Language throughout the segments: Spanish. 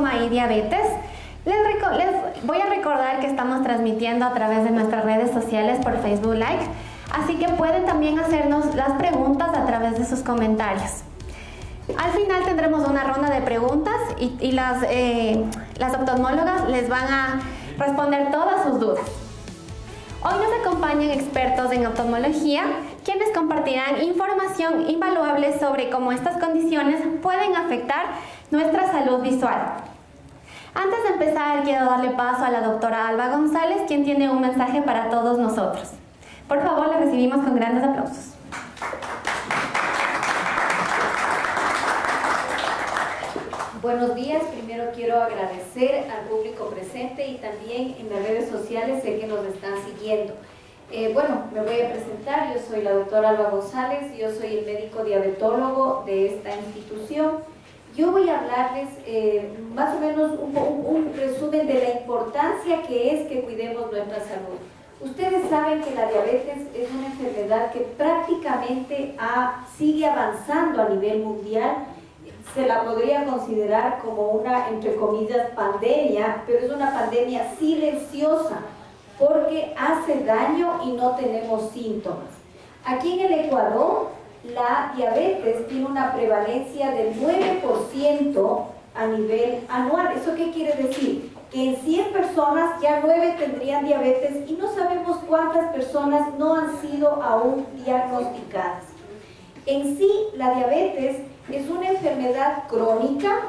Reuma y Diabetes. Les voy a recordar que estamos transmitiendo a través de nuestras redes sociales por Facebook Live, así que pueden también hacernos las preguntas a través de sus comentarios. Al final tendremos una ronda de preguntas y las oftalmólogas les van a responder todas sus dudas. Hoy nos acompañan expertos en oftalmología, quienes compartirán información invaluable sobre cómo estas condiciones pueden afectar nuestra salud visual. Antes de empezar, quiero darle paso a la doctora Alba González, quien tiene un mensaje para todos nosotros. Por favor, la recibimos con grandes aplausos. Buenos días, primero quiero agradecer al público presente y también en las redes sociales, sé que nos están siguiendo. Me voy a presentar, yo soy la doctora Alba González, yo soy el médico diabetólogo de esta institución. Yo voy a hablarles más o menos un resumen de la importancia que es que cuidemos nuestra salud. Ustedes saben que la diabetes es una enfermedad que prácticamente sigue avanzando a nivel mundial. Se la podría considerar como una, entre comillas, pandemia, pero es una pandemia silenciosa porque hace daño y no tenemos síntomas. Aquí en el Ecuador, la diabetes tiene una prevalencia del 9% a nivel anual. ¿Eso qué quiere decir? Que en 100 personas ya 9 tendrían diabetes y no sabemos cuántas personas no han sido aún diagnosticadas. En sí, la diabetes es una enfermedad crónica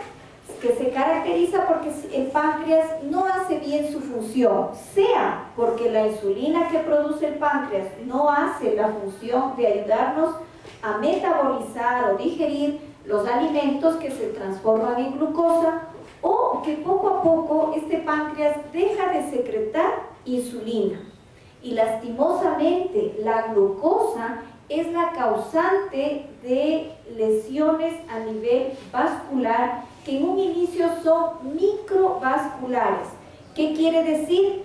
que se caracteriza porque el páncreas no hace bien su función, sea porque la insulina que produce el páncreas no hace la función de ayudarnos a metabolizar o digerir los alimentos que se transforman en glucosa, o que poco a poco este páncreas deja de secretar insulina. Y lastimosamente la glucosa es la causante de lesiones a nivel vascular que en un inicio son microvasculares. ¿Qué quiere decir?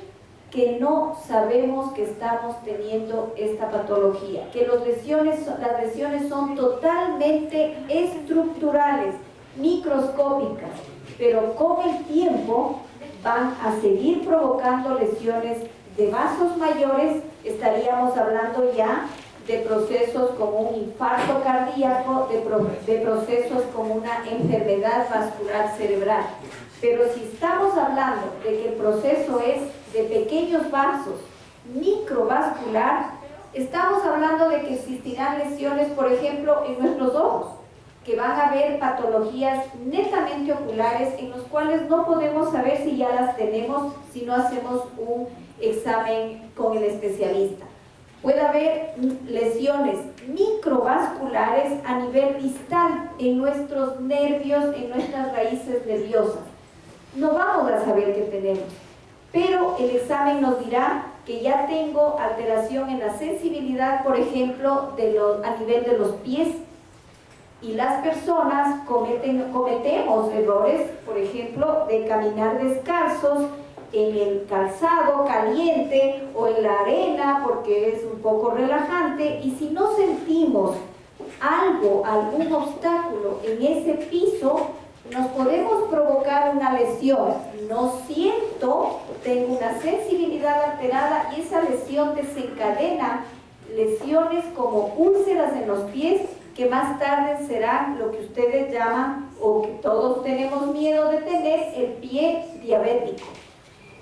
Que no sabemos que estamos teniendo esta patología, que las lesiones son totalmente estructurales, microscópicas, pero con el tiempo van a seguir provocando lesiones de vasos mayores. Estaríamos hablando ya de procesos como un infarto cardíaco, de procesos como una enfermedad vascular cerebral. Pero si estamos hablando de que el proceso es de pequeños vasos, microvascular, estamos hablando de que existirán lesiones, por ejemplo, en nuestros ojos, que van a haber patologías netamente oculares en los cuales no podemos saber si ya las tenemos si no hacemos un examen con el especialista. Puede haber lesiones microvasculares a nivel distal en nuestros nervios, en nuestras raíces nerviosas. No vamos a saber qué tenemos, pero el examen nos dirá que ya tengo alteración en la sensibilidad, por ejemplo, a nivel de los pies. Y las personas cometemos errores, por ejemplo, de caminar descalzos en el calzado caliente o en la arena porque es un poco relajante, y si no sentimos algún obstáculo en ese piso, nos podemos provocar una lesión. No siento, tengo una sensibilidad alterada y esa lesión desencadena lesiones como úlceras en los pies, que más tarde serán lo que ustedes llaman, o que todos tenemos miedo de tener, el pie diabético.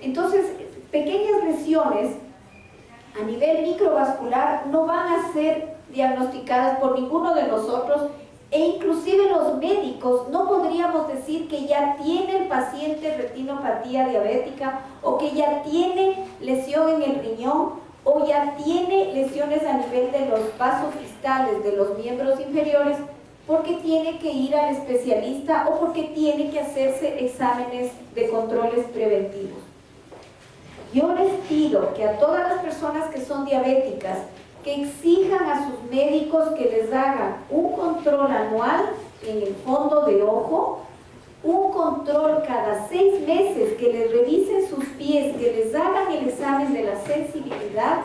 Entonces, pequeñas lesiones a nivel microvascular no van a ser diagnosticadas por ninguno de nosotros, e inclusive los médicos no podríamos decir que ya tiene el paciente retinopatía diabética, o que ya tiene lesión en el riñón, o ya tiene lesiones a nivel de los vasos distales de los miembros inferiores, porque tiene que ir al especialista o porque tiene que hacerse exámenes de controles preventivos. Yo les pido que a todas las personas que son diabéticas, que exijan a sus médicos que les hagan un control anual en el fondo de ojo, un control cada 6 meses, que les revisen sus pies, que les hagan el examen de la sensibilidad,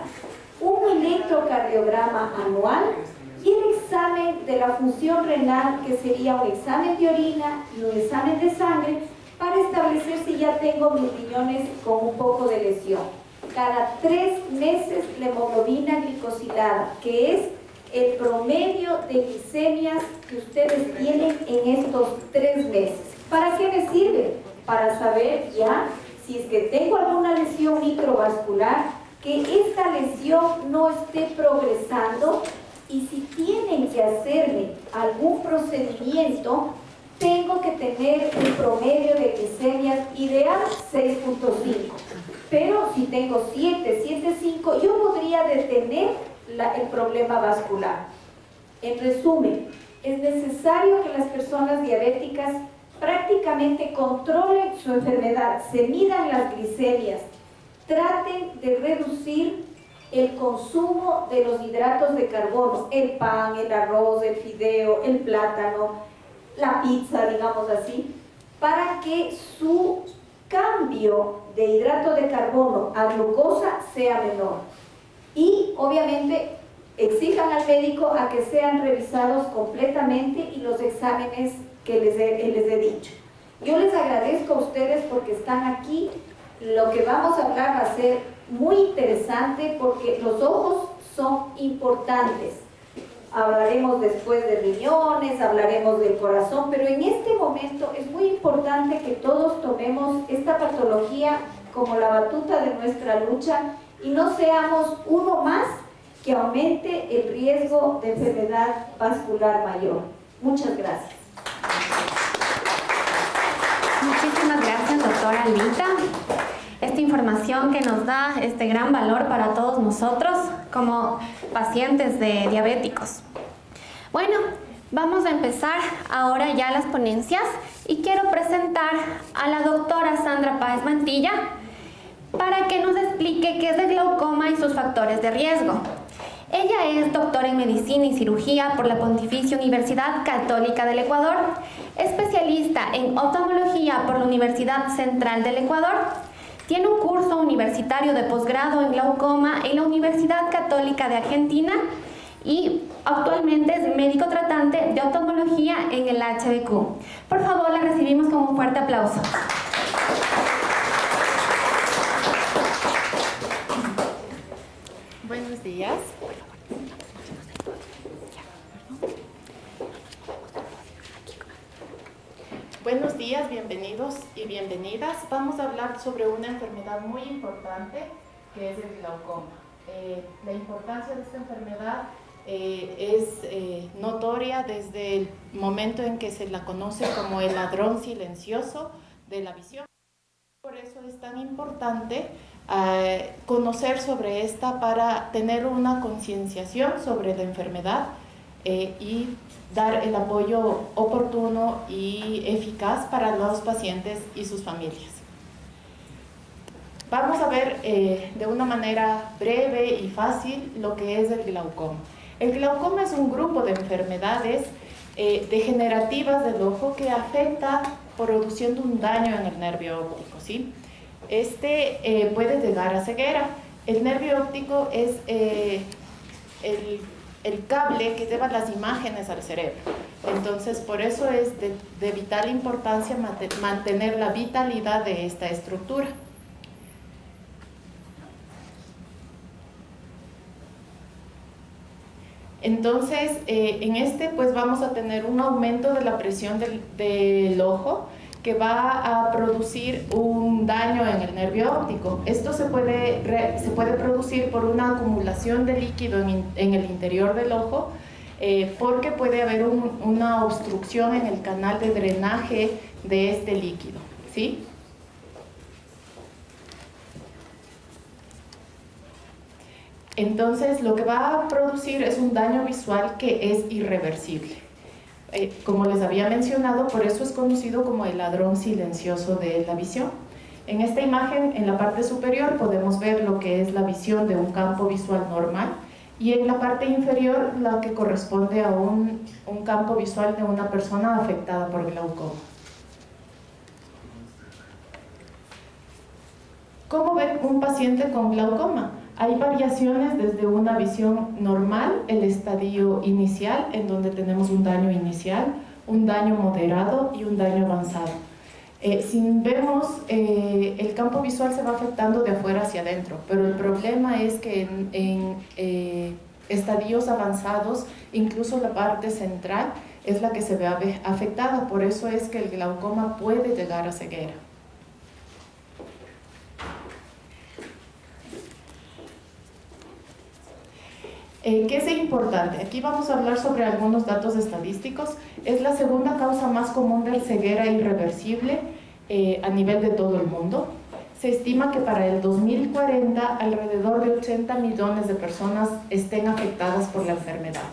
un electrocardiograma anual y el examen de la función renal, que sería un examen de orina y un examen de sangre, para establecer si ya tengo mis riñones con un poco de lesión. Cada 3 meses la hemoglobina glicosilada, que es el promedio de glicemias que ustedes tienen en estos 3 meses. ¿Para qué me sirve? Para saber ya si es que tengo alguna lesión microvascular, que esta lesión no esté progresando, y si tienen que hacerme algún procedimiento, tengo que tener un promedio de glicemias ideal 6.5. Pero si tengo 7, 7.5, yo podría detener el problema vascular. En resumen, es necesario que las personas diabéticas prácticamente controlen su enfermedad, se midan las glicemias, traten de reducir el consumo de los hidratos de carbono, el pan, el arroz, el fideo, el plátano, la pizza, digamos así, para que su cambio de hidrato de carbono a glucosa sea menor. Y obviamente exijan al médico a que sean revisados completamente y los exámenes que les he dicho. Yo les agradezco a ustedes porque están aquí. Lo que vamos a hablar va a ser muy interesante porque los ojos son importantes. Hablaremos después de riñones, hablaremos del corazón, pero en este momento es muy importante que todos tomemos esta patología como la batuta de nuestra lucha y no seamos uno más que aumente el riesgo de enfermedad vascular mayor. Muchas gracias. Muchísimas gracias, doctora Alvita. Esta información que nos da este gran valor para todos nosotros como pacientes de diabéticos. Bueno, vamos a empezar ahora ya las ponencias y quiero presentar a la doctora Sandra Páez Mantilla para que nos explique qué es el glaucoma y sus factores de riesgo. Ella es doctora en Medicina y Cirugía por la Pontificia Universidad Católica del Ecuador, especialista en oftalmología por la Universidad Central del Ecuador. Tiene un curso universitario de posgrado en glaucoma en la Universidad Católica de Argentina y actualmente es médico tratante de oftalmología en el HBQ. Por favor, la recibimos con un fuerte aplauso. Buenos días. Buenos días, bienvenidos y bienvenidas. Vamos a hablar sobre una enfermedad muy importante que es el glaucoma. La importancia de esta enfermedad es notoria desde el momento en que se la conoce como el ladrón silencioso de la visión. Por eso es tan importante conocer sobre esta para tener una concienciación sobre la enfermedad y dar el apoyo oportuno y eficaz para los pacientes y sus familias. Vamos a ver de una manera breve y fácil lo que es el glaucoma. El glaucoma es un grupo de enfermedades degenerativas del ojo que afecta produciendo un daño en el nervio óptico, ¿sí? Este puede llegar a ceguera. El nervio óptico es el cable que lleva las imágenes al cerebro. Entonces, por eso es de vital importancia mantener la vitalidad de esta estructura. Entonces, en pues vamos a tener un aumento de la presión del ojo que va a producir un daño en el nervio óptico. Esto se puede producir por una acumulación de líquido en el interior del ojo, porque puede haber una obstrucción en el canal de drenaje de este líquido, ¿sí? Entonces, lo que va a producir es un daño visual que es irreversible. Como les había mencionado, por eso es conocido como el ladrón silencioso de la visión. En esta imagen, en la parte superior, podemos ver lo que es la visión de un campo visual normal y en la parte inferior, la que corresponde a un campo visual de una persona afectada por glaucoma. ¿Cómo ve un paciente con glaucoma? Hay variaciones desde una visión normal, el estadio inicial, en donde tenemos un daño inicial, un daño moderado y un daño avanzado. Si vemos, el campo visual se va afectando de afuera hacia adentro, pero el problema es que en estadios avanzados, incluso la parte central es la que se ve afectada, por eso es que el glaucoma puede llegar a ceguera. ¿Qué es importante? Aquí vamos a hablar sobre algunos datos estadísticos. Es la segunda causa más común de ceguera irreversible a nivel de todo el mundo. Se estima que para el 2040 alrededor de 80 millones de personas estén afectadas por la enfermedad.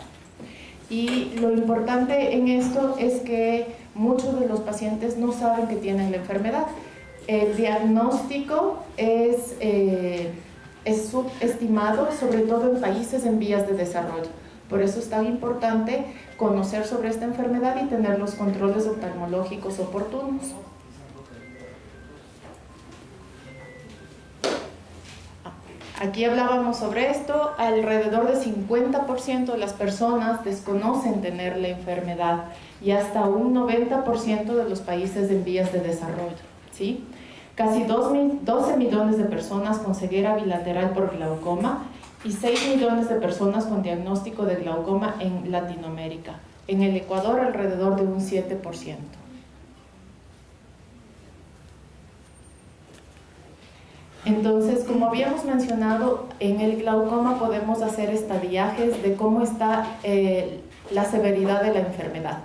Y lo importante en esto es que muchos de los pacientes no saben que tienen la enfermedad. El diagnóstico es subestimado, sobre todo en países en vías de desarrollo. Por eso es tan importante conocer sobre esta enfermedad y tener los controles oftalmológicos oportunos. Aquí hablábamos sobre esto, alrededor de 50% de las personas desconocen tener la enfermedad y hasta un 90% de los países en vías de desarrollo, ¿sí? Casi 12 millones de personas con ceguera bilateral por glaucoma y 6 millones de personas con diagnóstico de glaucoma en Latinoamérica. En el Ecuador, alrededor de un 7%. Entonces, como habíamos mencionado, en el glaucoma podemos hacer estadiajes de cómo está la severidad de la enfermedad.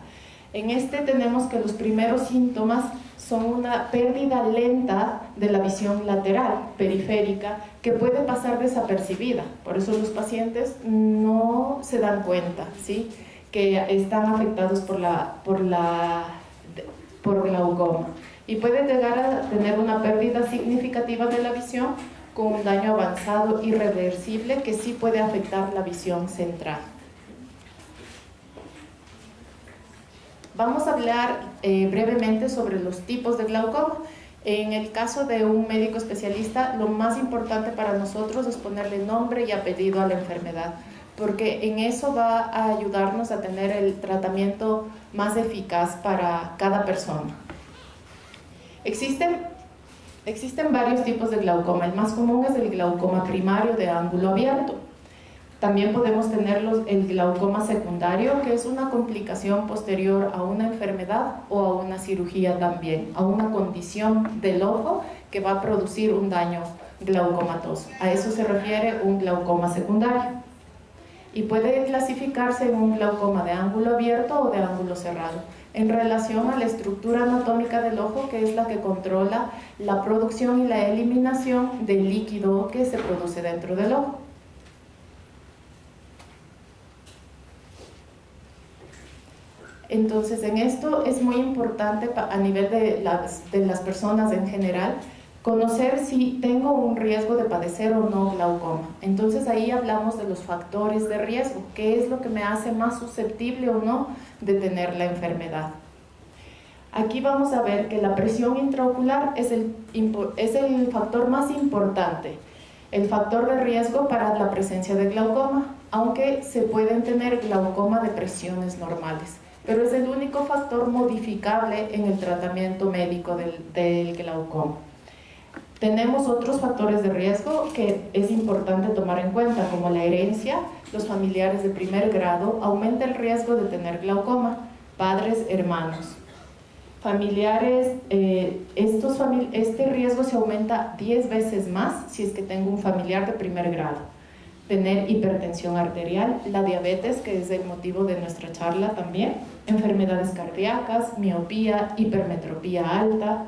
En este tenemos que los primeros síntomas son una pérdida lenta de la visión lateral, periférica, que puede pasar desapercibida. Por eso los pacientes no se dan cuenta, ¿sí?, que están afectados por glaucoma. Y puede llegar a tener una pérdida significativa de la visión con un daño avanzado irreversible que sí puede afectar la visión central. Vamos a hablar brevemente sobre los tipos de glaucoma. En el caso de un médico especialista, lo más importante para nosotros es ponerle nombre y apellido a la enfermedad, porque en eso va a ayudarnos a tener el tratamiento más eficaz para cada persona. Existen varios tipos de glaucoma. El más común es el glaucoma primario de ángulo abierto. También podemos tener el glaucoma secundario, que es una complicación posterior a una enfermedad o a una cirugía también, a una condición del ojo que va a producir un daño glaucomatoso. A eso se refiere un glaucoma secundario. Y puede clasificarse en un glaucoma de ángulo abierto o de ángulo cerrado, en relación a la estructura anatómica del ojo, que es la que controla la producción y la eliminación del líquido que se produce dentro del ojo. Entonces, en esto es muy importante a nivel de las personas en general, conocer si tengo un riesgo de padecer o no glaucoma. Entonces ahí hablamos de los factores de riesgo, qué es lo que me hace más susceptible o no de tener la enfermedad. Aquí vamos a ver que la presión intraocular es el factor más importante, el factor de riesgo para la presencia de glaucoma, aunque se pueden tener glaucoma de presiones normales, pero es el único factor modificable en el tratamiento médico del glaucoma. Tenemos otros factores de riesgo que es importante tomar en cuenta, como la herencia, los familiares de primer grado, aumenta el riesgo de tener glaucoma, padres, hermanos. Familiares, este riesgo se aumenta 10 veces más si es que tengo un familiar de primer grado. Tener hipertensión arterial, la diabetes, que es el motivo de nuestra charla también, enfermedades cardíacas, miopía, hipermetropía alta,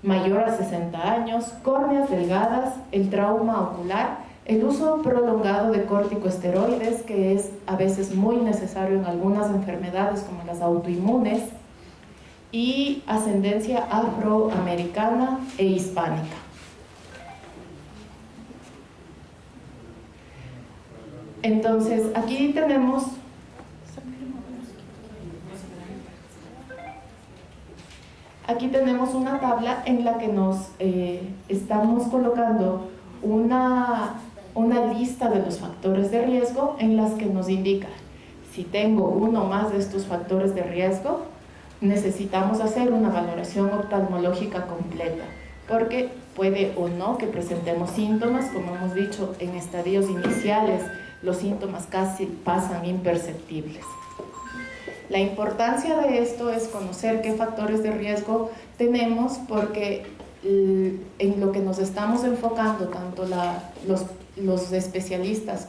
mayor a 60 años, córneas delgadas, el trauma ocular, el uso prolongado de corticosteroides, que es a veces muy necesario en algunas enfermedades como las autoinmunes, y ascendencia afroamericana e hispánica. Entonces, aquí tenemos una tabla en la que nos estamos colocando una lista de los factores de riesgo en las que nos indica si tengo uno más de estos factores de riesgo, necesitamos hacer una valoración oftalmológica completa, porque puede o no que presentemos síntomas, como hemos dicho, en estadios iniciales los síntomas casi pasan imperceptibles. La importancia de esto es conocer qué factores de riesgo tenemos, porque en lo que nos estamos enfocando, tanto los especialistas,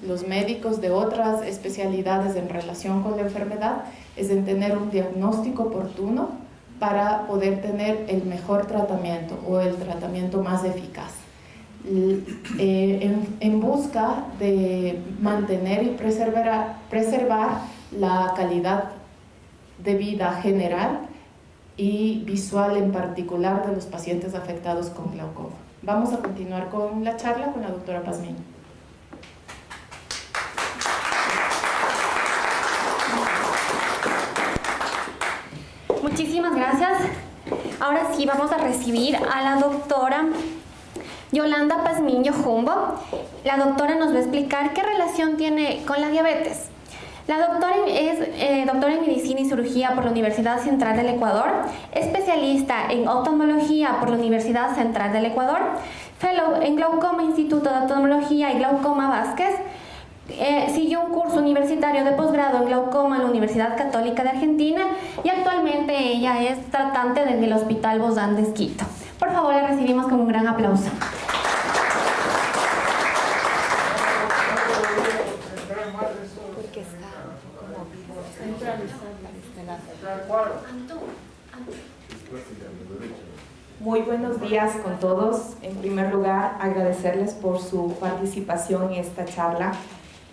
los médicos de otras especialidades en relación con la enfermedad, es en tener un diagnóstico oportuno para poder tener el mejor tratamiento o el tratamiento más eficaz. En busca de mantener y preservar la calidad de vida general y visual en particular de los pacientes afectados con glaucoma. Vamos a continuar con la charla con la doctora Pazmiño. Muchísimas gracias. Ahora sí vamos a recibir a la doctora Yolanda Pazmiño Jumbo. La doctora nos va a explicar qué relación tiene con la diabetes. La doctora es doctora en Medicina y Cirugía por la Universidad Central del Ecuador, especialista en oftalmología por la Universidad Central del Ecuador, fellow en glaucoma, Instituto de Oftalmología y Glaucoma Vázquez. Siguió un curso universitario de posgrado en glaucoma en la Universidad Católica de Argentina y actualmente ella es tratante en el Hospital Bozán de Quito. Por favor, la recibimos con un gran aplauso. Muy buenos días con todos. En primer lugar, agradecerles por su participación en esta charla.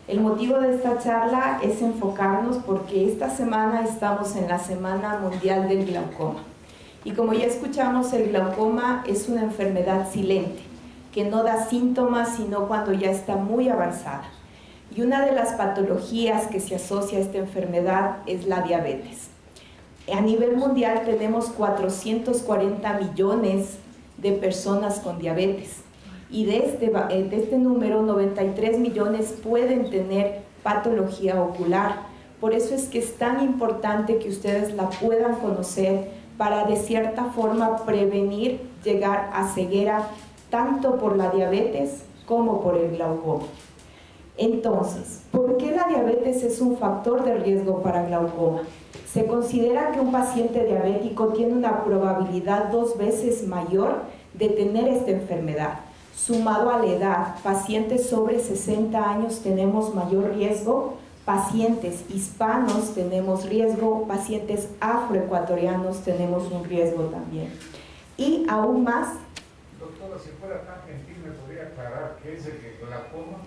El motivo de esta charla es enfocarnos porque esta semana estamos en la Semana Mundial del Glaucoma. Y como ya escuchamos, el glaucoma es una enfermedad silente, que no da síntomas sino cuando ya está muy avanzada. Y una de las patologías que se asocia a esta enfermedad es la diabetes. A nivel mundial tenemos 440 millones de personas con diabetes. Y de este número, 93 millones pueden tener patología ocular. Por eso es que es tan importante que ustedes la puedan conocer para de cierta forma prevenir llegar a ceguera tanto por la diabetes como por el glaucoma. Entonces, ¿por qué la diabetes es un factor de riesgo para glaucoma? Se considera que un paciente diabético tiene una probabilidad 2 veces mayor de tener esta enfermedad. Sumado a la edad, pacientes sobre 60 años tenemos mayor riesgo, pacientes hispanos tenemos riesgo, pacientes afroecuatorianos tenemos un riesgo también. Y aún más... Doctora, si fuera tan gentil, ¿me podría aclarar qué es el glaucoma?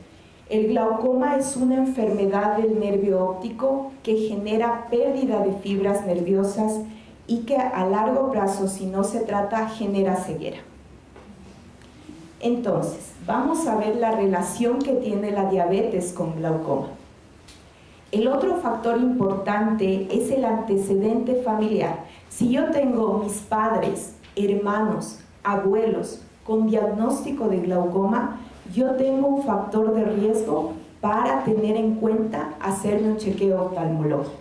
El glaucoma es una enfermedad del nervio óptico que genera pérdida de fibras nerviosas y que a largo plazo, si no se trata, genera ceguera. Entonces, vamos a ver la relación que tiene la diabetes con glaucoma. El otro factor importante es el antecedente familiar. Si yo tengo mis padres, hermanos, abuelos con diagnóstico de glaucoma, yo tengo un factor de riesgo para tener en cuenta hacerme un chequeo oftalmológico.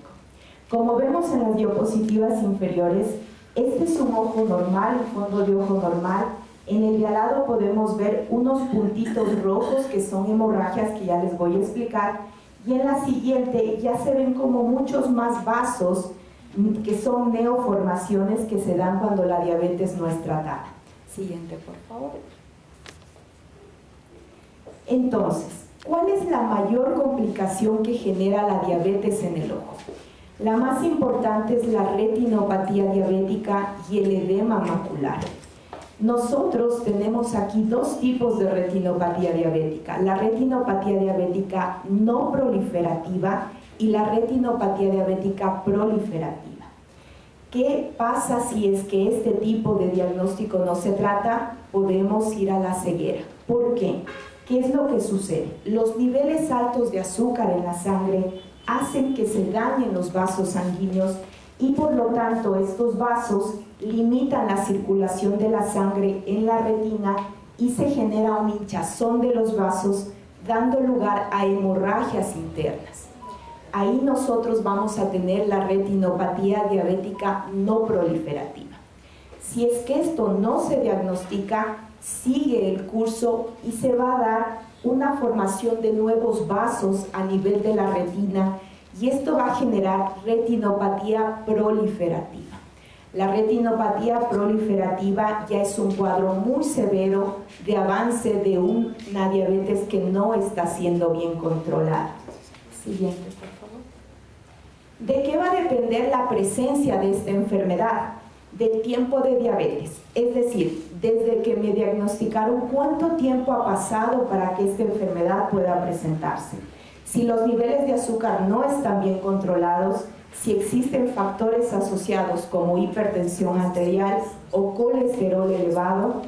Como vemos en las diapositivas inferiores, este es un ojo normal, un fondo de ojo normal. En el de al lado podemos ver unos puntitos rojos que son hemorragias que ya les voy a explicar. Y en la siguiente ya se ven como muchos más vasos que son neoformaciones que se dan cuando la diabetes no es tratada. Siguiente, por favor. Entonces, ¿cuál es la mayor complicación que genera la diabetes en el ojo? La más importante es la retinopatía diabética y el edema macular. Nosotros tenemos aquí 2 tipos de retinopatía diabética, la retinopatía diabética no proliferativa y la retinopatía diabética proliferativa. ¿Qué pasa si es que este tipo de diagnóstico no se trata? Podemos ir a la ceguera. ¿Por qué? ¿Qué es lo que sucede? Los niveles altos de azúcar en la sangre hacen que se dañen los vasos sanguíneos y por lo tanto estos vasos limitan la circulación de la sangre en la retina y se genera una hinchazón de los vasos, dando lugar a hemorragias internas. ahí nosotros vamos a tener la retinopatía diabética no proliferativa. Si es que esto no se diagnostica, sigue el curso y se va a dar una formación de nuevos vasos a nivel de la retina y esto va a generar retinopatía proliferativa. La retinopatía proliferativa ya es un cuadro muy severo de avance de una diabetes que no está siendo bien controlada. Siguiente, por favor. ¿De qué va a depender la presencia de esta enfermedad? Del tiempo de diabetes, es decir, desde que me diagnosticaron, ¿cuánto tiempo ha pasado para que esta enfermedad pueda presentarse? Si los niveles de azúcar no están bien controlados, si existen factores asociados como hipertensión arterial o colesterol elevado.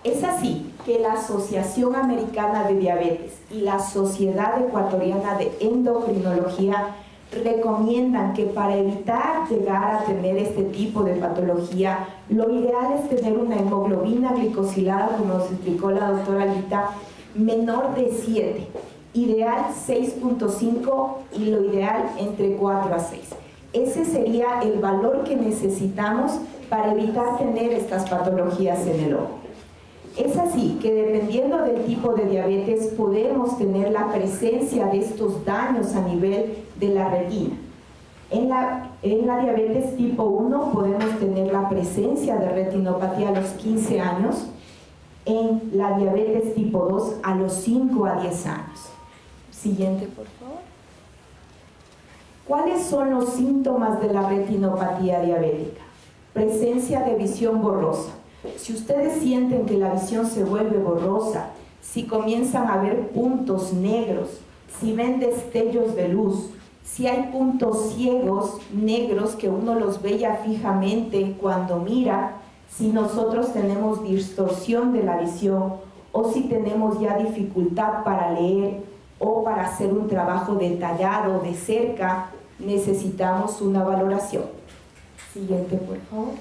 Es así que la Asociación Americana de Diabetes y la Sociedad Ecuatoriana de Endocrinología recomiendan que para evitar llegar a tener este tipo de patología, lo ideal es tener una hemoglobina glicosilada, como nos explicó la doctora Alita, menor de 7, ideal 6.5 y lo ideal entre 4 a 6. Ese sería el valor que necesitamos para evitar tener estas patologías en el ojo. Es así que dependiendo del tipo de diabetes podemos tener la presencia de estos daños a nivel de la retina. En la diabetes tipo 1 podemos tener la presencia de retinopatía a los 15 años, en la diabetes tipo 2 a los 5 a 10 años. Siguiente, por favor. ¿Cuáles son los síntomas de la retinopatía diabética? Presencia de visión borrosa. Si ustedes sienten que la visión se vuelve borrosa, si comienzan a ver puntos negros, si ven destellos de luz, si hay puntos ciegos negros que uno los ve ya fijamente cuando mira, si nosotros tenemos distorsión de la visión o si tenemos ya dificultad para leer o para hacer un trabajo detallado de cerca, necesitamos una valoración. Siguiente, por favor.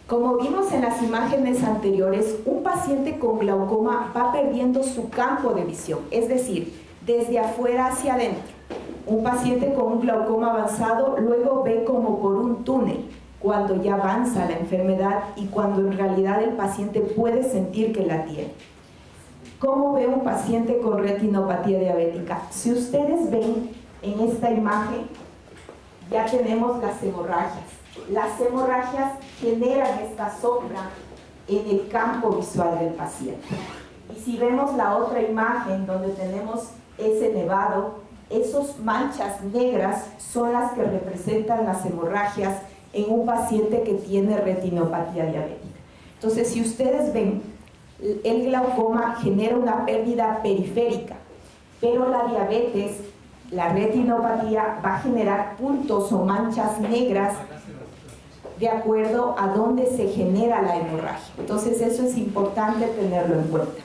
Como vimos en las imágenes anteriores, un paciente con glaucoma va perdiendo su campo de visión, es decir, desde afuera hacia adentro. Un paciente con un glaucoma avanzado luego ve como por un túnel cuando ya avanza la enfermedad y cuando en realidad el paciente puede sentir que la tiene. ¿Cómo ve un paciente con retinopatía diabética? Si ustedes ven en esta imagen, ya tenemos las hemorragias. Las hemorragias generan esta sombra en el campo visual del paciente. Y si vemos la otra imagen donde tenemos ese nevado, esas manchas negras son las que representan las hemorragias en un paciente que tiene retinopatía diabética. Entonces, si ustedes ven, el glaucoma genera una pérdida periférica, pero la diabetes, la retinopatía, va a generar puntos o manchas negras de acuerdo a dónde se genera la hemorragia. Entonces eso es importante tenerlo en cuenta.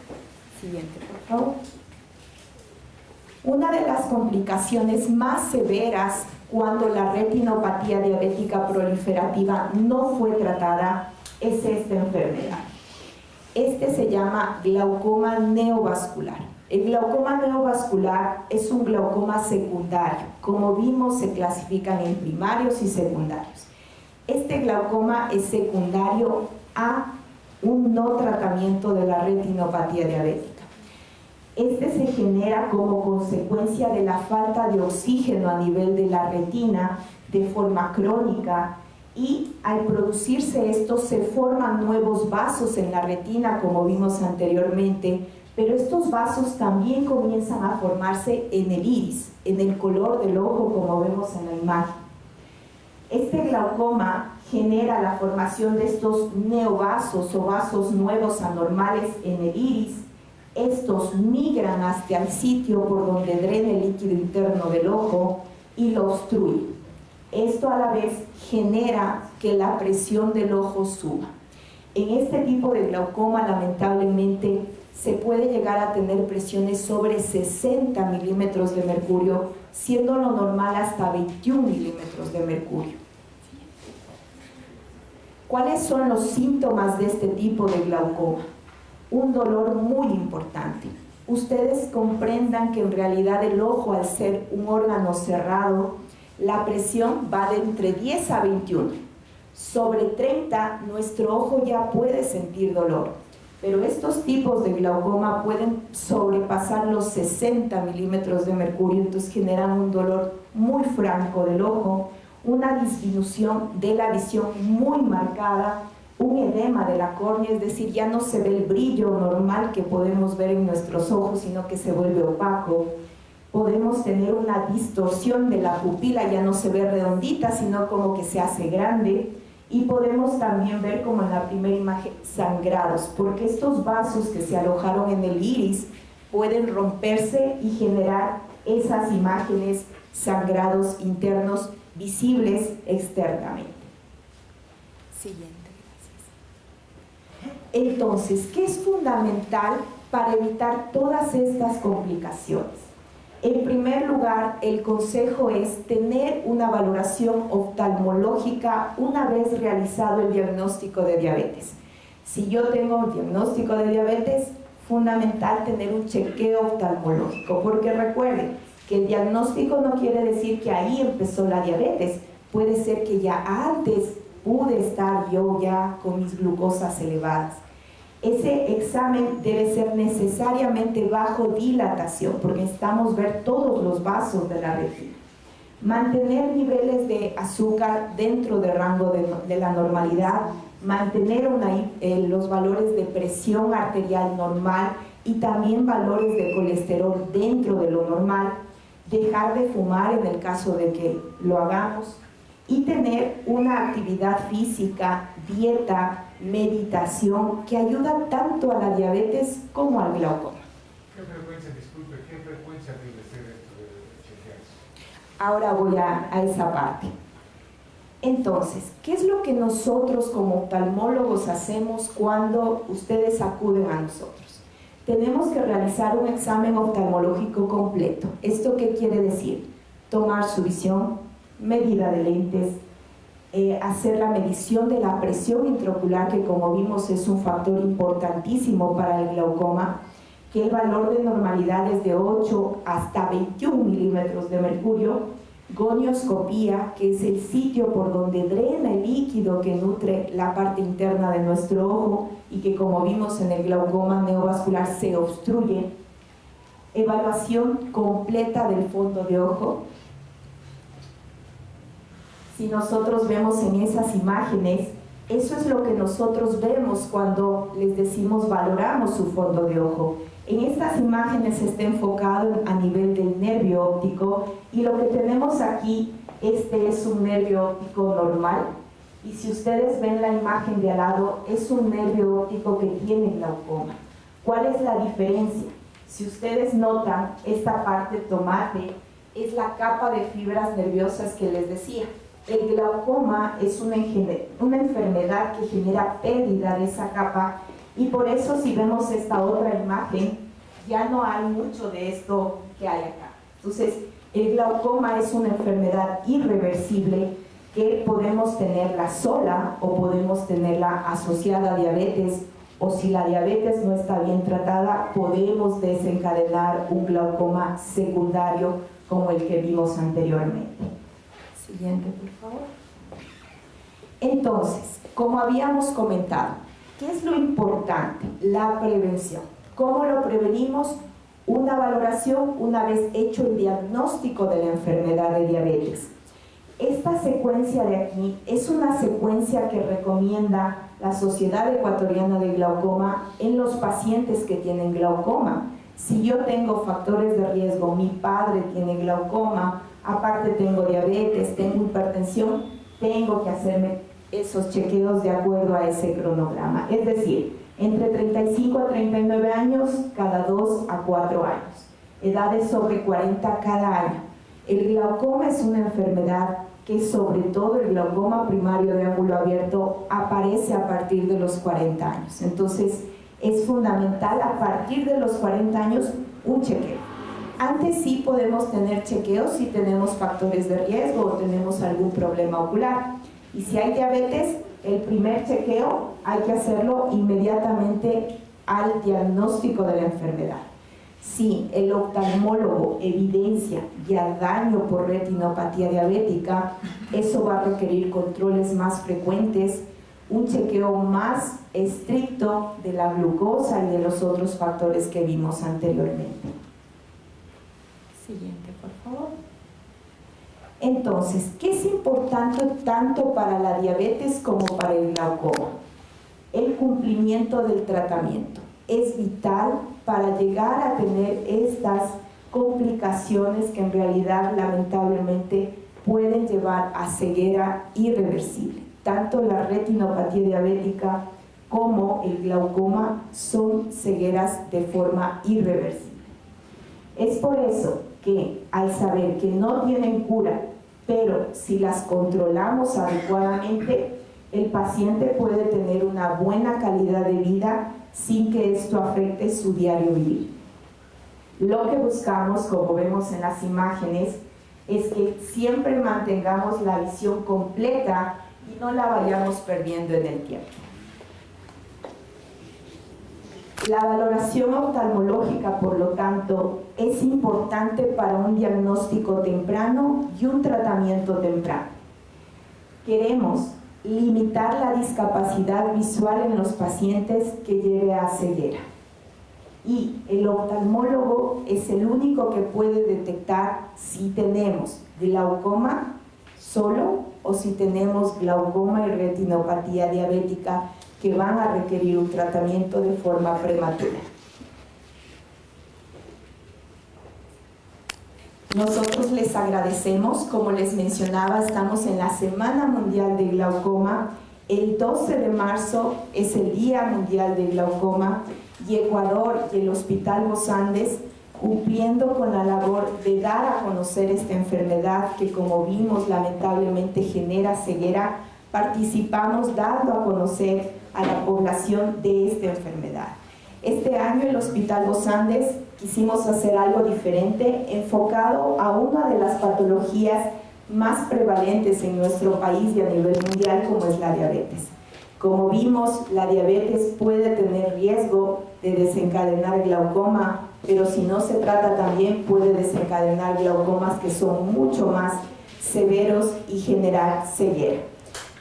Siguiente, por favor. Una de las complicaciones más severas cuando la retinopatía diabética proliferativa no fue tratada es esta enfermedad. Este se llama glaucoma neovascular. El glaucoma neovascular es un glaucoma secundario. Como vimos, se clasifican en primarios y secundarios. Este glaucoma es secundario a un no tratamiento de la retinopatía diabética. Este se genera como consecuencia de la falta de oxígeno a nivel de la retina de forma crónica y al producirse esto se forman nuevos vasos en la retina como vimos anteriormente, pero estos vasos también comienzan a formarse en el iris, en el color del ojo como vemos en la imagen. Este glaucoma genera la formación de estos neovasos o vasos nuevos anormales en el iris. Estos migran hasta el sitio por donde drena el líquido interno del ojo y lo obstruyen. Esto a la vez genera que la presión del ojo suba. En este tipo de glaucoma, lamentablemente, se puede llegar a tener presiones sobre 60 milímetros de mercurio, siendo lo normal hasta 21 milímetros de mercurio. ¿Cuáles son los síntomas de este tipo de glaucoma? Un dolor muy importante, ustedes comprendan que en realidad el ojo, al ser un órgano cerrado, la presión va de entre 10 a 21. Sobre 30, nuestro ojo ya puede sentir dolor, pero estos tipos de glaucoma pueden sobrepasar los 60 milímetros de mercurio, entonces generan un dolor muy franco del ojo, una disminución de la visión muy marcada, un edema de la córnea, es decir, ya no se ve el brillo normal que podemos ver en nuestros ojos, sino que se vuelve opaco. Podemos tener una distorsión de la pupila, ya no se ve redondita, sino como que se hace grande. Y podemos también ver, como en la primera imagen, sangrados, porque estos vasos que se alojaron en el iris pueden romperse y generar esas imágenes, sangrados internos visibles externamente. Siguiente, gracias. Entonces, ¿qué es fundamental para evitar todas estas complicaciones? En primer lugar, el consejo es tener una valoración oftalmológica una vez realizado el diagnóstico de diabetes. Si yo tengo un diagnóstico de diabetes, fundamental tener un chequeo oftalmológico, porque recuerden que el diagnóstico no quiere decir que ahí empezó la diabetes, puede ser que ya antes pude estar yo ya con mis glucosas elevadas. Ese examen debe ser necesariamente bajo dilatación, porque necesitamos ver todos los vasos de la retina. Mantener niveles de azúcar dentro del rango de la normalidad, mantener los valores de presión arterial normal y también valores de colesterol dentro de lo normal, dejar de fumar en el caso de que lo hagamos, y tener una actividad física, dieta, meditación, que ayuda tanto a la diabetes como al glaucoma. ¿Qué frecuencia, disculpe, qué frecuencia debe ser esto de chequearse? Ahora voy a esa parte. Entonces, ¿qué es lo que nosotros como oftalmólogos hacemos cuando ustedes acuden a nosotros? Tenemos que realizar un examen oftalmológico completo. ¿Esto qué quiere decir? Tomar su visión, medida de lentes, hacer la medición de la presión intraocular, que como vimos es un factor importantísimo para el glaucoma, que el valor de normalidad es de 8 hasta 21 milímetros de mercurio, gonioscopía, que es el sitio por donde drena el líquido que nutre la parte interna de nuestro ojo y que como vimos en el glaucoma neovascular se obstruye, evaluación completa del fondo de ojo. Si nosotros vemos en esas imágenes, eso es lo que nosotros vemos cuando les decimos valoramos su fondo de ojo. En estas imágenes está enfocado a nivel del nervio óptico y lo que tenemos aquí, este es un nervio óptico normal y si ustedes ven la imagen de al lado, es un nervio óptico que tiene glaucoma. ¿Cuál es la diferencia? Si ustedes notan, esta parte tomate es la capa de fibras nerviosas que les decía. El glaucoma es una enfermedad que genera pérdida de esa capa y por eso si vemos esta otra imagen ya no hay mucho de esto que hay acá. Entonces el glaucoma es una enfermedad irreversible que podemos tenerla sola o podemos tenerla asociada a diabetes, o si la diabetes no está bien tratada podemos desencadenar un glaucoma secundario como el que vimos anteriormente. Siguiente, por favor. Entonces, como habíamos comentado, ¿qué es lo importante? La prevención. ¿Cómo lo prevenimos? Una valoración una vez hecho el diagnóstico de la enfermedad de diabetes. Esta secuencia de aquí es una secuencia que recomienda la Sociedad Ecuatoriana de Glaucoma en los pacientes que tienen glaucoma. Si yo tengo factores de riesgo, mi padre tiene glaucoma, aparte tengo diabetes, tengo hipertensión, tengo que hacerme esos chequeos de acuerdo a ese cronograma. Es decir, entre 35 a 39 años, cada 2 a 4 años. Edades sobre 40 cada año. El glaucoma es una enfermedad que sobre todo el glaucoma primario de ángulo abierto aparece a partir de los 40 años. Entonces, es fundamental a partir de los 40 años un chequeo. Antes sí podemos tener chequeos si tenemos factores de riesgo o tenemos algún problema ocular. Y si hay diabetes, el primer chequeo hay que hacerlo inmediatamente al diagnóstico de la enfermedad. Si el oftalmólogo evidencia ya daño por retinopatía diabética, eso va a requerir controles más frecuentes, un chequeo más estricto de la glucosa y de los otros factores que vimos anteriormente. Siguiente, por favor. Entonces, ¿qué es importante tanto para la diabetes como para el glaucoma? El cumplimiento del tratamiento. Es vital para llegar a tener estas complicaciones que en realidad lamentablemente pueden llevar a ceguera irreversible. Tanto la retinopatía diabética como el glaucoma son cegueras de forma irreversible. Es por eso que al saber que no tienen cura, pero si las controlamos adecuadamente, el paciente puede tener una buena calidad de vida sin que esto afecte su diario vivir. Lo que buscamos, como vemos en las imágenes, es que siempre mantengamos la visión completa y no la vayamos perdiendo en el tiempo. La valoración oftalmológica, por lo tanto, es importante para un diagnóstico temprano y un tratamiento temprano. Queremos limitar la discapacidad visual en los pacientes que lleve a ceguera. Y el oftalmólogo es el único que puede detectar si tenemos glaucoma solo o si tenemos glaucoma y retinopatía diabética que van a requerir un tratamiento de forma prematura. Nosotros les agradecemos, como les mencionaba, estamos en la Semana Mundial de Glaucoma. El 12 de marzo es el Día Mundial de Glaucoma y Ecuador y el Hospital Los Andes, cumpliendo con la labor de dar a conocer esta enfermedad que, como vimos, lamentablemente genera ceguera, participamos dando a conocer a la población de esta enfermedad. Este año el Hospital Los Andes quisimos hacer algo diferente, enfocado a una de las patologías más prevalentes en nuestro país y a nivel mundial, como es la diabetes. Como vimos, la diabetes puede tener riesgo de desencadenar glaucoma, pero si no se trata también puede desencadenar glaucomas que son mucho más severos y generar ceguera.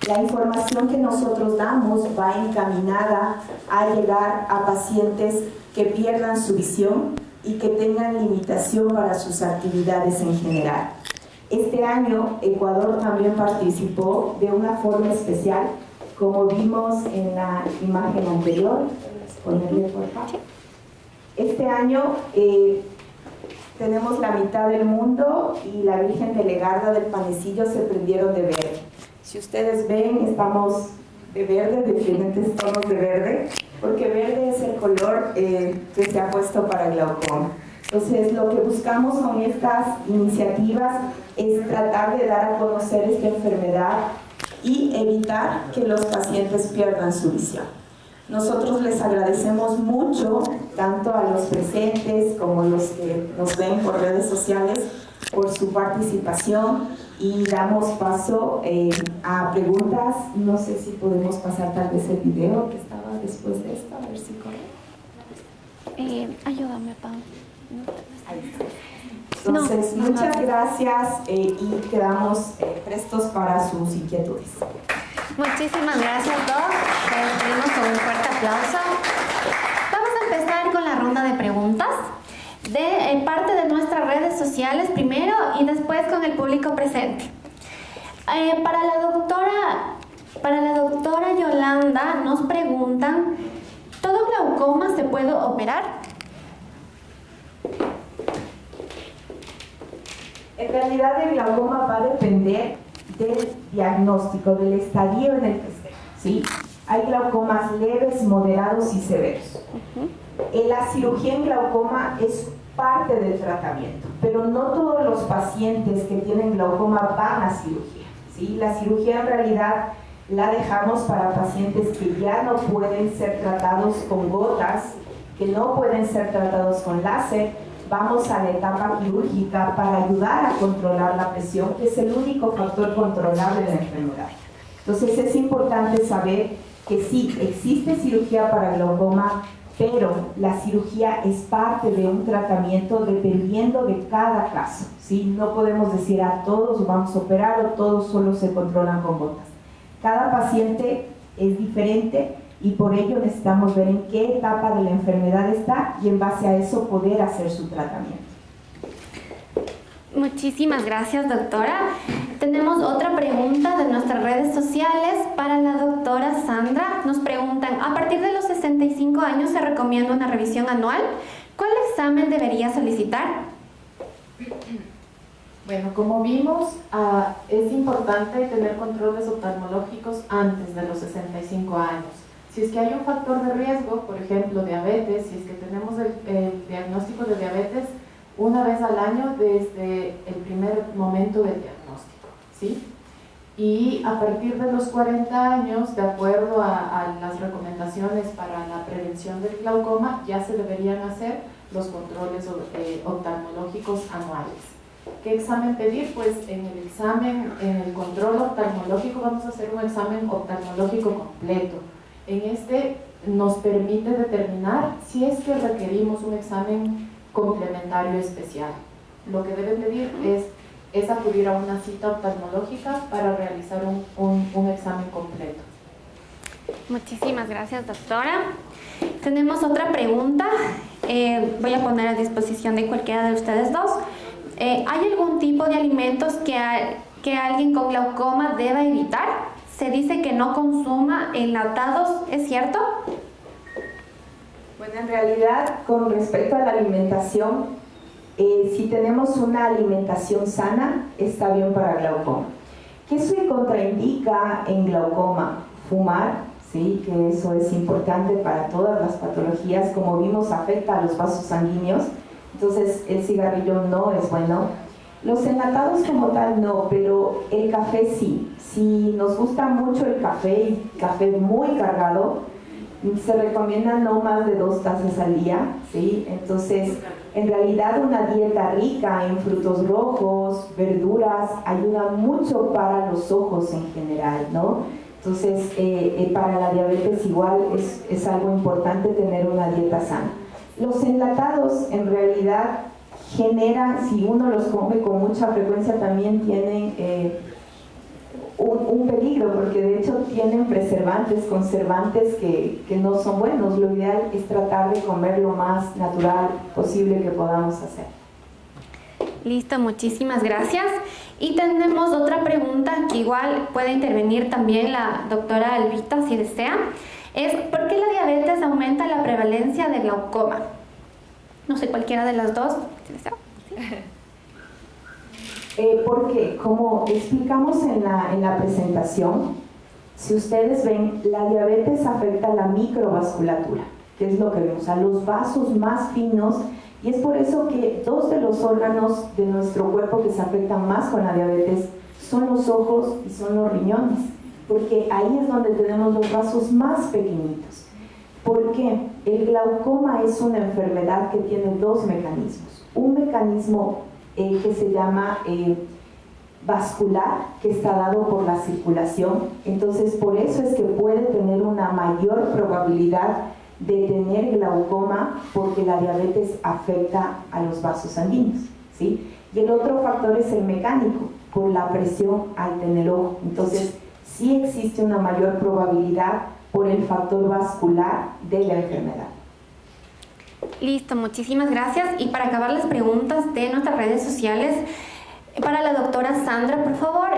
La información que nosotros damos va encaminada a llegar a pacientes que pierdan su visión y que tengan limitación para sus actividades en general. Este año Ecuador también participó de una forma especial, como vimos en la imagen anterior. Ponerle, por favor. Este año tenemos la mitad del mundo y la Virgen de Legarda del Panecillo se prendieron de verde. Si ustedes ven, estamos de verde, de diferentes tonos de verde, porque verde es el color que se ha puesto para glaucoma. Entonces, lo que buscamos con estas iniciativas es tratar de dar a conocer esta enfermedad y evitar que los pacientes pierdan su visión. Nosotros les agradecemos mucho, tanto a los presentes como a los que nos ven por redes sociales, por su participación, y damos paso a preguntas. No sé si podemos pasar tal vez el video que estaba después de esto, a ver si corre. Ayúdame, Pau. Ahí está. Entonces, muchas gracias y quedamos prestos para sus inquietudes. Muchísimas gracias a todos. Les pedimos con un fuerte aplauso. Vamos a empezar con la ronda de preguntas de parte de nuestras redes sociales primero y después con el público presente. Para la doctora Yolanda nos preguntan, ¿todo glaucoma se puede operar? En realidad el glaucoma va a depender del diagnóstico, del estadio en el que esté, ¿sí? Hay glaucomas leves, moderados y severos. La cirugía en glaucoma es parte del tratamiento, pero no todos los pacientes que tienen glaucoma van a cirugía, ¿sí? La cirugía en realidad la dejamos para pacientes que ya no pueden ser tratados con gotas, que no pueden ser tratados con láser. Vamos a la etapa quirúrgica para ayudar a controlar la presión, que es el único factor controlable de la enfermedad. Entonces es importante saber que sí, existe cirugía para glaucoma, pero la cirugía es parte de un tratamiento dependiendo de cada caso, ¿sí? No podemos decir a todos vamos a operar o todos solo se controlan con gotas. Cada paciente es diferente y por ello necesitamos ver en qué etapa de la enfermedad está y en base a eso poder hacer su tratamiento. Muchísimas gracias, doctora. Tenemos otra pregunta de nuestras redes sociales para la doctora Sandra. Nos preguntan, a partir de los 65 años se recomienda una revisión anual. ¿Cuál examen debería solicitar? Bueno, como vimos, es importante tener controles oftalmológicos antes de los 65 años. Si es que hay un factor de riesgo, por ejemplo, diabetes, si es que tenemos el diagnóstico de diabetes una vez al año desde el primer momento del diagnóstico, ¿sí? Y a partir de los 40 años, de acuerdo a las recomendaciones para la prevención del glaucoma, ya se deberían hacer los controles oftalmológicos anuales. ¿Qué examen pedir? Pues en el control oftalmológico vamos a hacer un examen oftalmológico completo. En este nos permite determinar si es que requerimos un examen complementario especial. Lo que debe pedir es acudir a una cita oftalmológica para realizar un examen completo. Muchísimas gracias, doctora. Tenemos otra pregunta. Voy a poner a disposición de cualquiera de ustedes dos. ¿Hay algún tipo de alimentos que alguien con glaucoma deba evitar? Se dice que no consuma enlatados, ¿es cierto? Bueno, en realidad, con respecto a la alimentación, si tenemos una alimentación sana, está bien para glaucoma. ¿Qué se contraindica en glaucoma? Fumar, ¿sí? Que eso es importante para todas las patologías. Como vimos, afecta a los vasos sanguíneos. Entonces, el cigarrillo no es bueno. Los enlatados como tal no, pero el café sí. Si nos gusta mucho el café, y café muy cargado, se recomienda no más de 2 tazas al día, ¿sí? Entonces, en realidad una dieta rica en frutos rojos, verduras, ayuda mucho para los ojos en general, ¿no? Entonces, para la diabetes igual es algo importante tener una dieta sana. Los enlatados en realidad generan, si uno los come con mucha frecuencia, también tienen un peligro, porque de hecho tienen preservantes, conservantes que no son buenos. Lo ideal es tratar de comer lo más natural posible que podamos hacer. Listo, muchísimas gracias. Y tenemos otra pregunta que igual puede intervenir también la doctora Albita si desea. Es, ¿por qué la diabetes aumenta la prevalencia de glaucoma? No sé, cualquiera de las dos, si desea. Porque, como explicamos en la presentación, si ustedes ven, la diabetes afecta la microvasculatura, que es lo que vemos, a los vasos más finos, y es por eso que 2 de los órganos de nuestro cuerpo que se afectan más con la diabetes son los ojos y son los riñones, porque ahí es donde tenemos los vasos más pequeñitos. ¿Por qué? El glaucoma es una enfermedad que tiene 2 mecanismos. Un mecanismo que se llama vascular, que está dado por la circulación. Entonces, por eso es que puede tener una mayor probabilidad de tener glaucoma, porque la diabetes afecta a los vasos sanguíneos, ¿sí? Y el otro factor es el mecánico, por la presión alta en el ojo. Entonces, sí existe una mayor probabilidad por el factor vascular de la enfermedad. Listo, muchísimas gracias. Y para acabar las preguntas de nuestras redes sociales, para la doctora Sandra, por favor,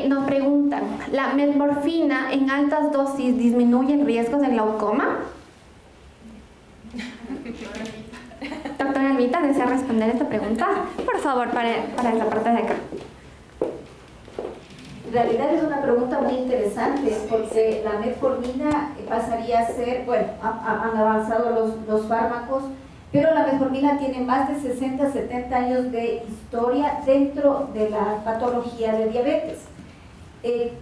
nos preguntan, ¿la metmorfina en altas dosis disminuye el riesgo de glaucoma? Doctora Albita, ¿desea responder esta pregunta? Por favor, para la parte de acá. En realidad es una pregunta muy interesante, porque la metformina pasaría a ser, bueno, han avanzado los fármacos, pero la metformina tiene más de 60, 70 años de historia dentro de la patología de diabetes.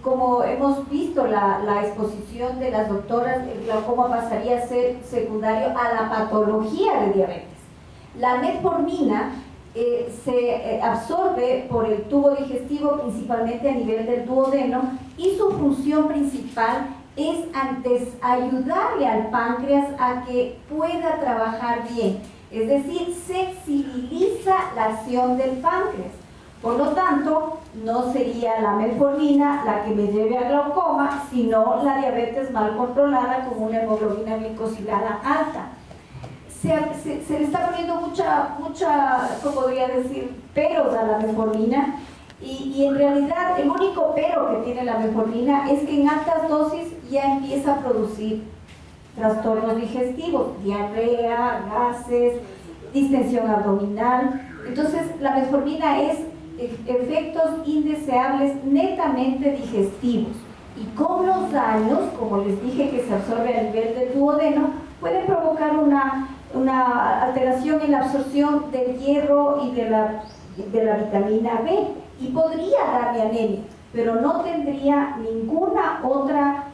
Como hemos visto la exposición de las doctoras, el glaucoma pasaría a ser secundario a la patología de diabetes. La metformina se absorbe por el tubo digestivo, principalmente a nivel del duodeno, y su función principal es antes ayudarle al páncreas a que pueda trabajar bien, es decir, sensibiliza la acción del páncreas. Por lo tanto, no sería la metformina la que me lleve a glaucoma, sino la diabetes mal controlada con una hemoglobina glicosilada alta. Se le está poniendo mucha, ¿cómo podría decir?, peros a la metformina, y en realidad el único pero que tiene la metformina es que en altas dosis ya empieza a producir trastornos digestivos, diarrea, gases, distensión abdominal. Entonces la metformina es efectos indeseables netamente digestivos, y con los daños, como les dije, que se absorbe a nivel del duodeno, puede provocar una alteración en la absorción del hierro y de la vitamina B, y podría darle anemia, pero no tendría ninguna otra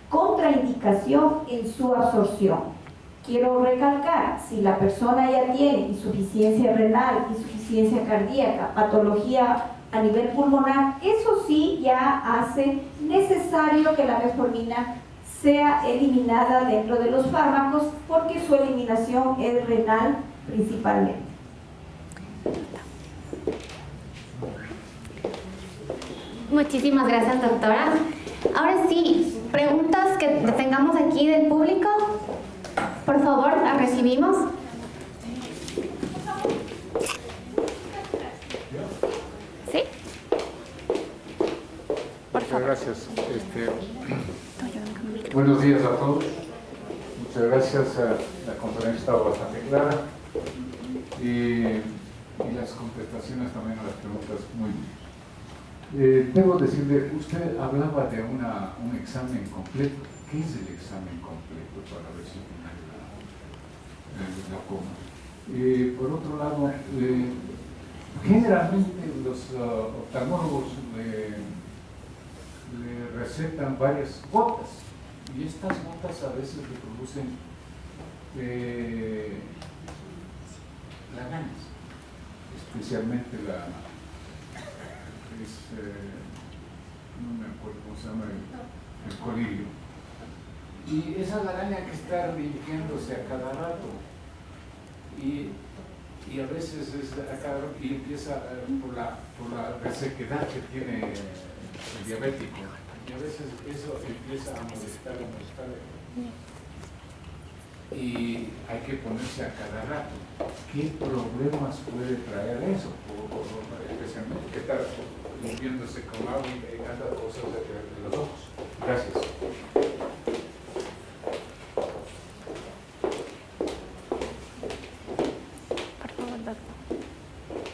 contraindicación en su absorción. Quiero recalcar, si la persona ya tiene insuficiencia renal, insuficiencia cardíaca, patología a nivel pulmonar, eso sí ya hace necesario que la metformina sea eliminada dentro de los fármacos, porque su eliminación es renal principalmente. Muchísimas gracias, doctora. Ahora sí, preguntas que tengamos aquí del público. Por favor, las recibimos. ¿Sí? Por favor. Gracias. Buenos días a todos. Muchas gracias. La conferencia estaba bastante clara y las contestaciones también a las preguntas muy bien. Debo decirle, usted hablaba de un examen completo. ¿Qué es el examen completo para ver si tiene el glaucoma? Por otro lado, generalmente los oftalmólogos le recetan varias gotas, y estas gotas a veces le producen lagañas, especialmente no me acuerdo cómo se llama, el colirio. Y esa lagaña que está dirigiéndose a cada rato, y a veces es a cada rato, y empieza por la resequedad que tiene el diabético, y a veces eso empieza a molestar. Y hay que ponerse a cada rato. ¿Qué problemas puede traer eso? Especialmente que está limpiándose con agua y tantas cosas de los ojos. Gracias.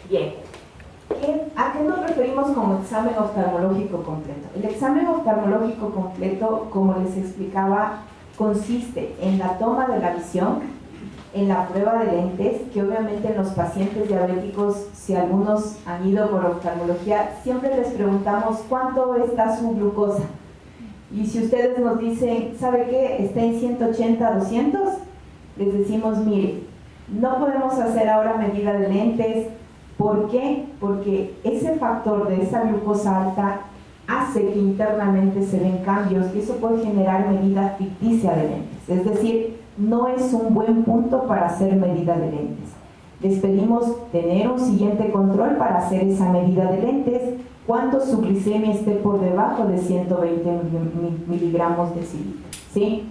Bien. ¿A qué nos referimos como examen oftalmológico completo? El examen oftalmológico completo, como les explicaba, consiste en la toma de la visión, en la prueba de lentes, que obviamente en los pacientes diabéticos, si algunos han ido por oftalmología, siempre les preguntamos cuánto está su glucosa. Y si ustedes nos dicen, ¿sabe qué? Está en 180, 200, les decimos, mire, no podemos hacer ahora medida de lentes. ¿Por qué? Porque ese factor de esa glucosa alta hace que internamente se den cambios, y eso puede generar medida ficticia de lentes. Es decir, no es un buen punto para hacer medida de lentes. Les pedimos tener un siguiente control para hacer esa medida de lentes cuando su glicemia esté por debajo de 120 miligramos decilitro, ¿sí?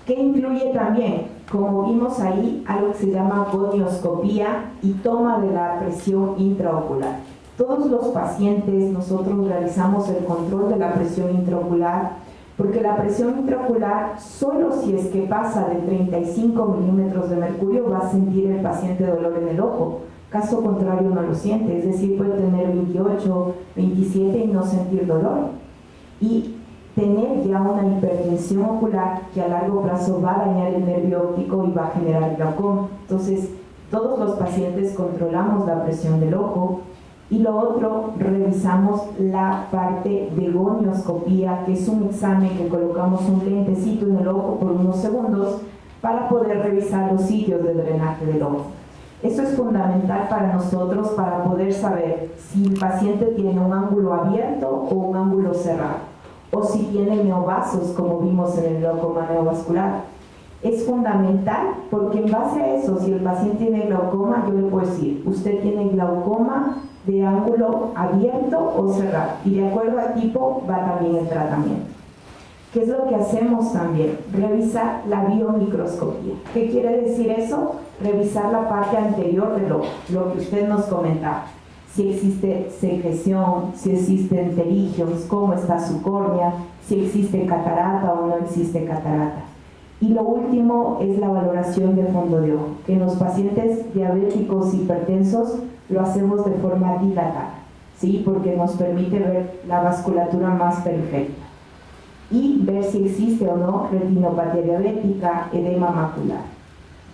¿Qué incluye también? Como vimos ahí, algo que se llama gonioscopía y toma de la presión intraocular. Todos los pacientes nosotros realizamos el control de la presión intraocular, porque la presión intraocular, solo si es que pasa de 35 milímetros de mercurio, va a sentir el paciente dolor en el ojo. Caso contrario no lo siente, es decir, puede tener 28, 27 y no sentir dolor. Y tener ya una hipertensión ocular que a largo plazo va a dañar el nervio óptico y va a generar glaucoma. Entonces, todos los pacientes controlamos la presión del ojo. Y lo otro, revisamos la parte de gonioscopía, que es un examen que colocamos un lentecito en el ojo por unos segundos para poder revisar los sitios de drenaje del ojo. Eso es fundamental para nosotros para poder saber si el paciente tiene un ángulo abierto o un ángulo cerrado. o si tiene neovasos, como vimos en el glaucoma neovascular. Es fundamental porque en base a eso, si el paciente tiene glaucoma, yo le puedo decir, usted tiene glaucoma de ángulo abierto o cerrado, y de acuerdo al tipo va también el tratamiento. ¿Qué es lo que hacemos también? Revisar la biomicroscopía. ¿Qué quiere decir eso? Revisar la parte anterior de lo que usted nos comentaba. Si existe secreción, si existen pterigios, cómo está su córnea, si existe catarata o no existe catarata. Y lo último es la valoración de fondo de ojo, que en los pacientes diabéticos hipertensos lo hacemos de forma dilatada, ¿sí? Porque nos permite ver la vasculatura más perfecta y ver si existe o no retinopatía diabética, edema macular.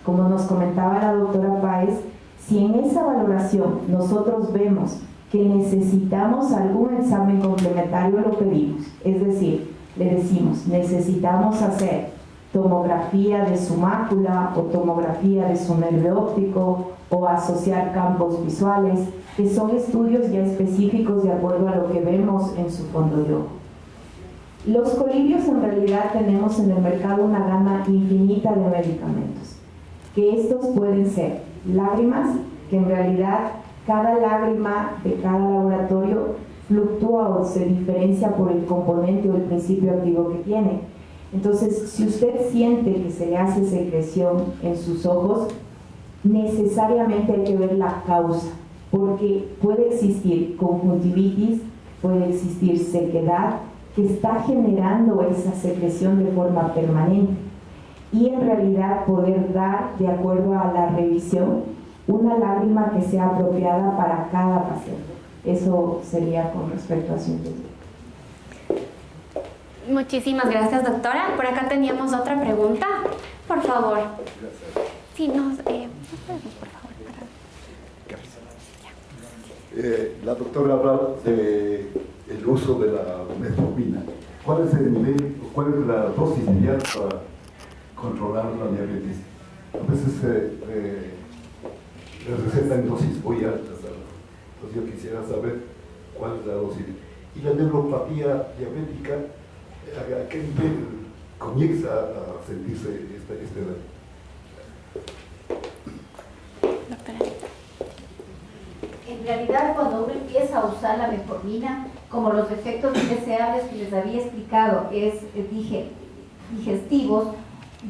Como nos comentaba la doctora Páez, si en esa valoración nosotros vemos que necesitamos algún examen complementario, lo pedimos. Es decir, le decimos, necesitamos hacer tomografía de su mácula o tomografía de su nervio óptico o asociar campos visuales, que son estudios ya específicos de acuerdo a lo que vemos en su fondo de ojo. Los colibrios, en realidad tenemos en el mercado una gama infinita de medicamentos, que estos pueden ser lágrimas, que en realidad cada lágrima de cada laboratorio fluctúa o se diferencia por el componente o el principio activo que tiene. Entonces, si usted siente que se le hace secreción en sus ojos, necesariamente hay que ver la causa, porque puede existir conjuntivitis, puede existir sequedad, que está generando esa secreción de forma permanente, y en realidad poder dar, de acuerdo a la revisión, una lágrima que sea apropiada para cada paciente. Eso sería con respecto a su inquietud. Muchísimas gracias, doctora. Por acá teníamos otra pregunta. Por favor. Sí, nos podemos, por favor. La doctora habla del uso de la metformina. ¿Cuál es el nivel, cuál es la dosis ideal para controlar la diabetes? A veces les recetan dosis muy altas, entonces yo quisiera saber cuál es la dosis. Y la neuropatía diabética, ¿a qué nivel comienza a sentirse este daño? En realidad, cuando uno empieza a usar la metformina, como los efectos indeseables que les había explicado es digestivos,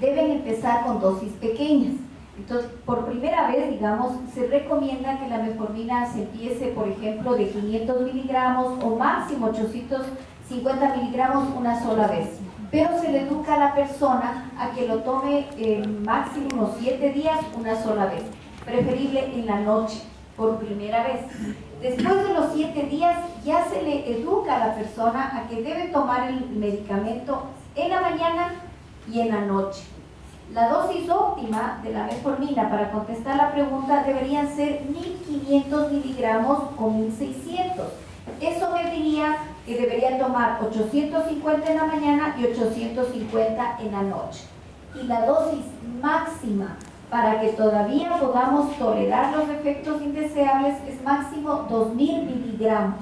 deben empezar con dosis pequeñas. Entonces, por primera vez, digamos, se recomienda que la metformina se empiece, por ejemplo, de 500 miligramos o máximo 850 miligramos una sola vez. Pero se le educa a la persona a que lo tome máximo unos 7 días una sola vez, preferible en la noche, por primera vez. Después de los 7 días ya se le educa a la persona a que debe tomar el medicamento en la mañana y en la noche. La dosis óptima de la metformina, para contestar la pregunta, deberían ser 1500 miligramos o 1600. Eso me diría que debería tomar 850 en la mañana y 850 en la noche. Y la dosis máxima para que todavía podamos tolerar los efectos indeseables es máximo 2000 miligramos.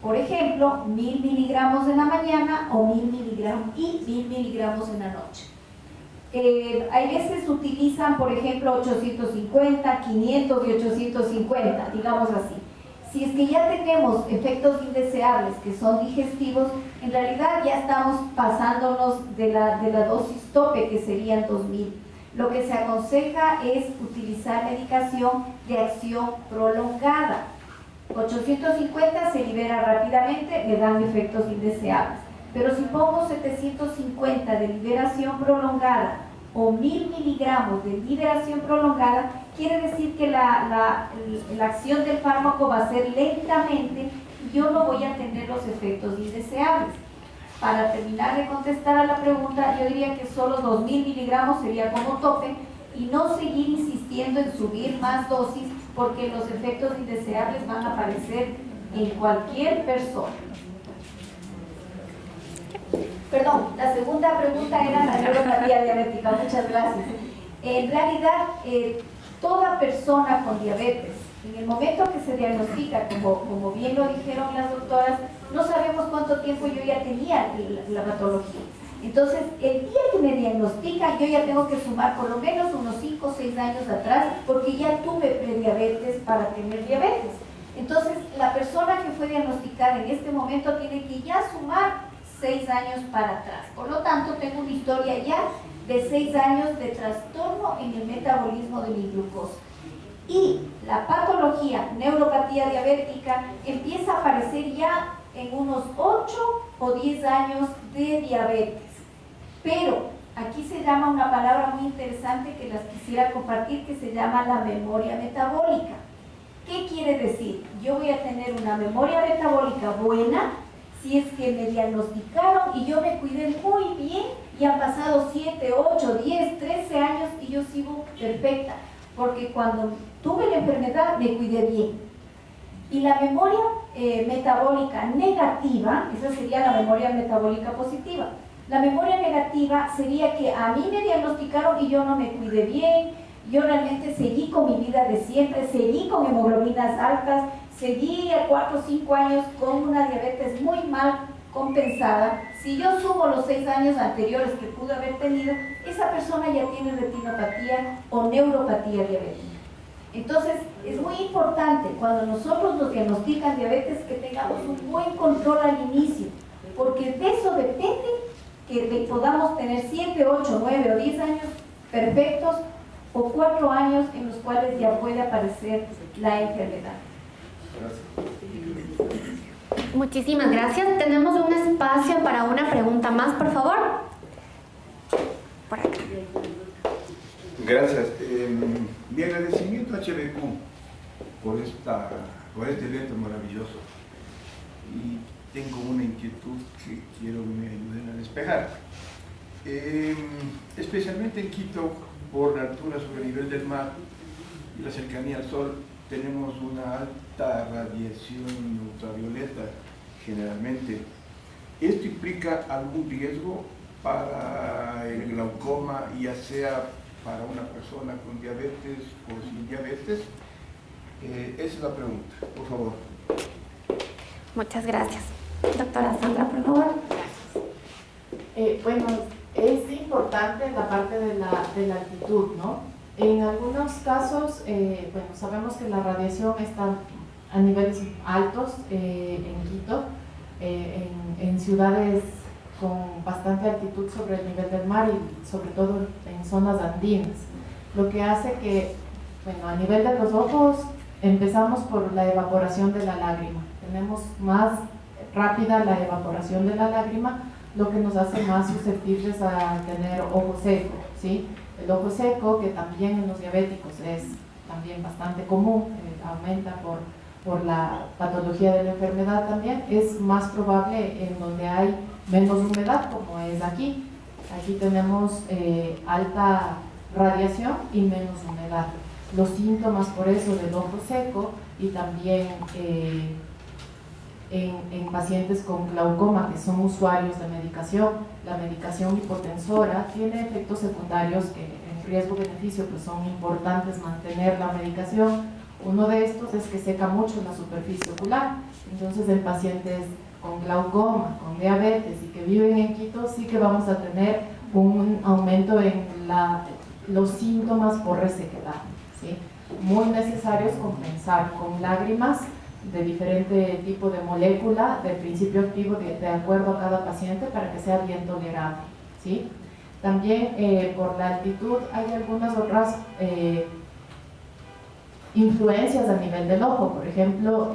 Por ejemplo, 1000 miligramos en la mañana o 1000 miligramos y 1000 miligramos en la noche. Hay veces utilizan, por ejemplo, 850, 500 y 850, digamos así. Si es que ya tenemos efectos indeseables que son digestivos, en realidad ya estamos pasándonos de la dosis tope, que serían 2000. Lo que se aconseja es utilizar medicación de acción prolongada. 850 se libera rápidamente, le dan efectos indeseables. Pero si pongo 750 de liberación prolongada o 1000 miligramos de liberación prolongada, quiere decir que la acción del fármaco va a ser lentamente y yo no voy a tener los efectos indeseables. Para terminar de contestar a la pregunta, yo diría que solo 2000 miligramos sería como tope y no seguir insistiendo en subir más dosis, porque los efectos indeseables van a aparecer en cualquier persona. Perdón, la segunda pregunta era la neuropatía diabética. Muchas gracias. En realidad, toda persona con diabetes, en el momento que se diagnostica, como bien lo dijeron las doctoras, no sabemos cuánto tiempo yo ya tenía la patología. Entonces, el día que me diagnostican, yo ya tengo que sumar por lo menos unos 5 o 6 años atrás, porque ya tuve prediabetes para tener diabetes. Entonces, la persona que fue diagnosticada en este momento tiene que ya sumar 6 años para atrás. Por lo tanto, tengo una historia ya de 6 años de trastorno en el metabolismo de mi glucosa. Y la patología, neuropatía diabética, empieza a aparecer ya en unos 8 o 10 años de diabetes. Pero aquí se llama una palabra muy interesante que las quisiera compartir, que se llama la memoria metabólica. ¿Qué quiere decir? Yo voy a tener una memoria metabólica buena si es que me diagnosticaron y yo me cuidé muy bien y han pasado 7, 8, 10, 13 años y yo sigo perfecta, porque cuando tuve la enfermedad me cuidé bien. Y la memoria metabólica negativa, esa sería la memoria metabólica positiva. La memoria negativa sería que a mí me diagnosticaron y yo no me cuidé bien, yo realmente seguí con mi vida de siempre, seguí con hemoglobinas altas, seguí a 4 o 5 años con una diabetes muy mal compensada. Si yo sumo los 6 años anteriores que pude haber tenido, esa persona ya tiene retinopatía o neuropatía diabética. Entonces, es muy importante cuando nosotros nos diagnostican diabetes que tengamos un buen control al inicio, porque de eso depende que podamos tener 7, 8, 9 o 10 años perfectos o 4 años en los cuales ya puede aparecer la enfermedad. Muchísimas gracias. Tenemos un espacio para una pregunta más, por favor. Por acá. Gracias. Mi agradecimiento a HBQ por este evento maravilloso. Y tengo una inquietud que quiero que me ayuden a despejar. Especialmente en Quito, por la altura sobre el nivel del mar y la cercanía al sol, tenemos una alta radiación ultravioleta generalmente. ¿Esto implica algún riesgo para el glaucoma, ya sea para una persona con diabetes o sin diabetes? Esa es la pregunta, por favor. Muchas gracias. Doctora Sandra, por favor. Gracias. Bueno, es importante la parte de la altitud, ¿no? En algunos casos, bueno, sabemos que la radiación está a niveles altos en Quito, en ciudades con bastante altitud sobre el nivel del mar y sobre todo en zonas andinas, lo que hace que, bueno, a nivel de los ojos empezamos por la evaporación de la lágrima. Tenemos más rápida la evaporación de la lágrima, lo que nos hace más susceptibles a tener ojo seco, ¿sí? El ojo seco, que también en los diabéticos es también bastante común, aumenta por la patología de la enfermedad también, es más probable en donde hay menos humedad, como es aquí. Aquí tenemos alta radiación y menos humedad. Los síntomas por eso del ojo seco y también en pacientes con glaucoma que son usuarios de medicación, la medicación hipotensora tiene efectos secundarios que en riesgo-beneficio pues son importantes mantener la medicación. Uno de estos es que seca mucho la superficie ocular, entonces en pacientes con glaucoma, con diabetes y que viven en Quito sí que vamos a tener un aumento en los síntomas por resequedad, ¿sí? Muy necesarios compensar con lágrimas de diferente tipo de molécula, de principio activo de acuerdo a cada paciente para que sea bien tolerable, ¿sí? También por la altitud hay algunas otras influencias a nivel del ojo. Por ejemplo,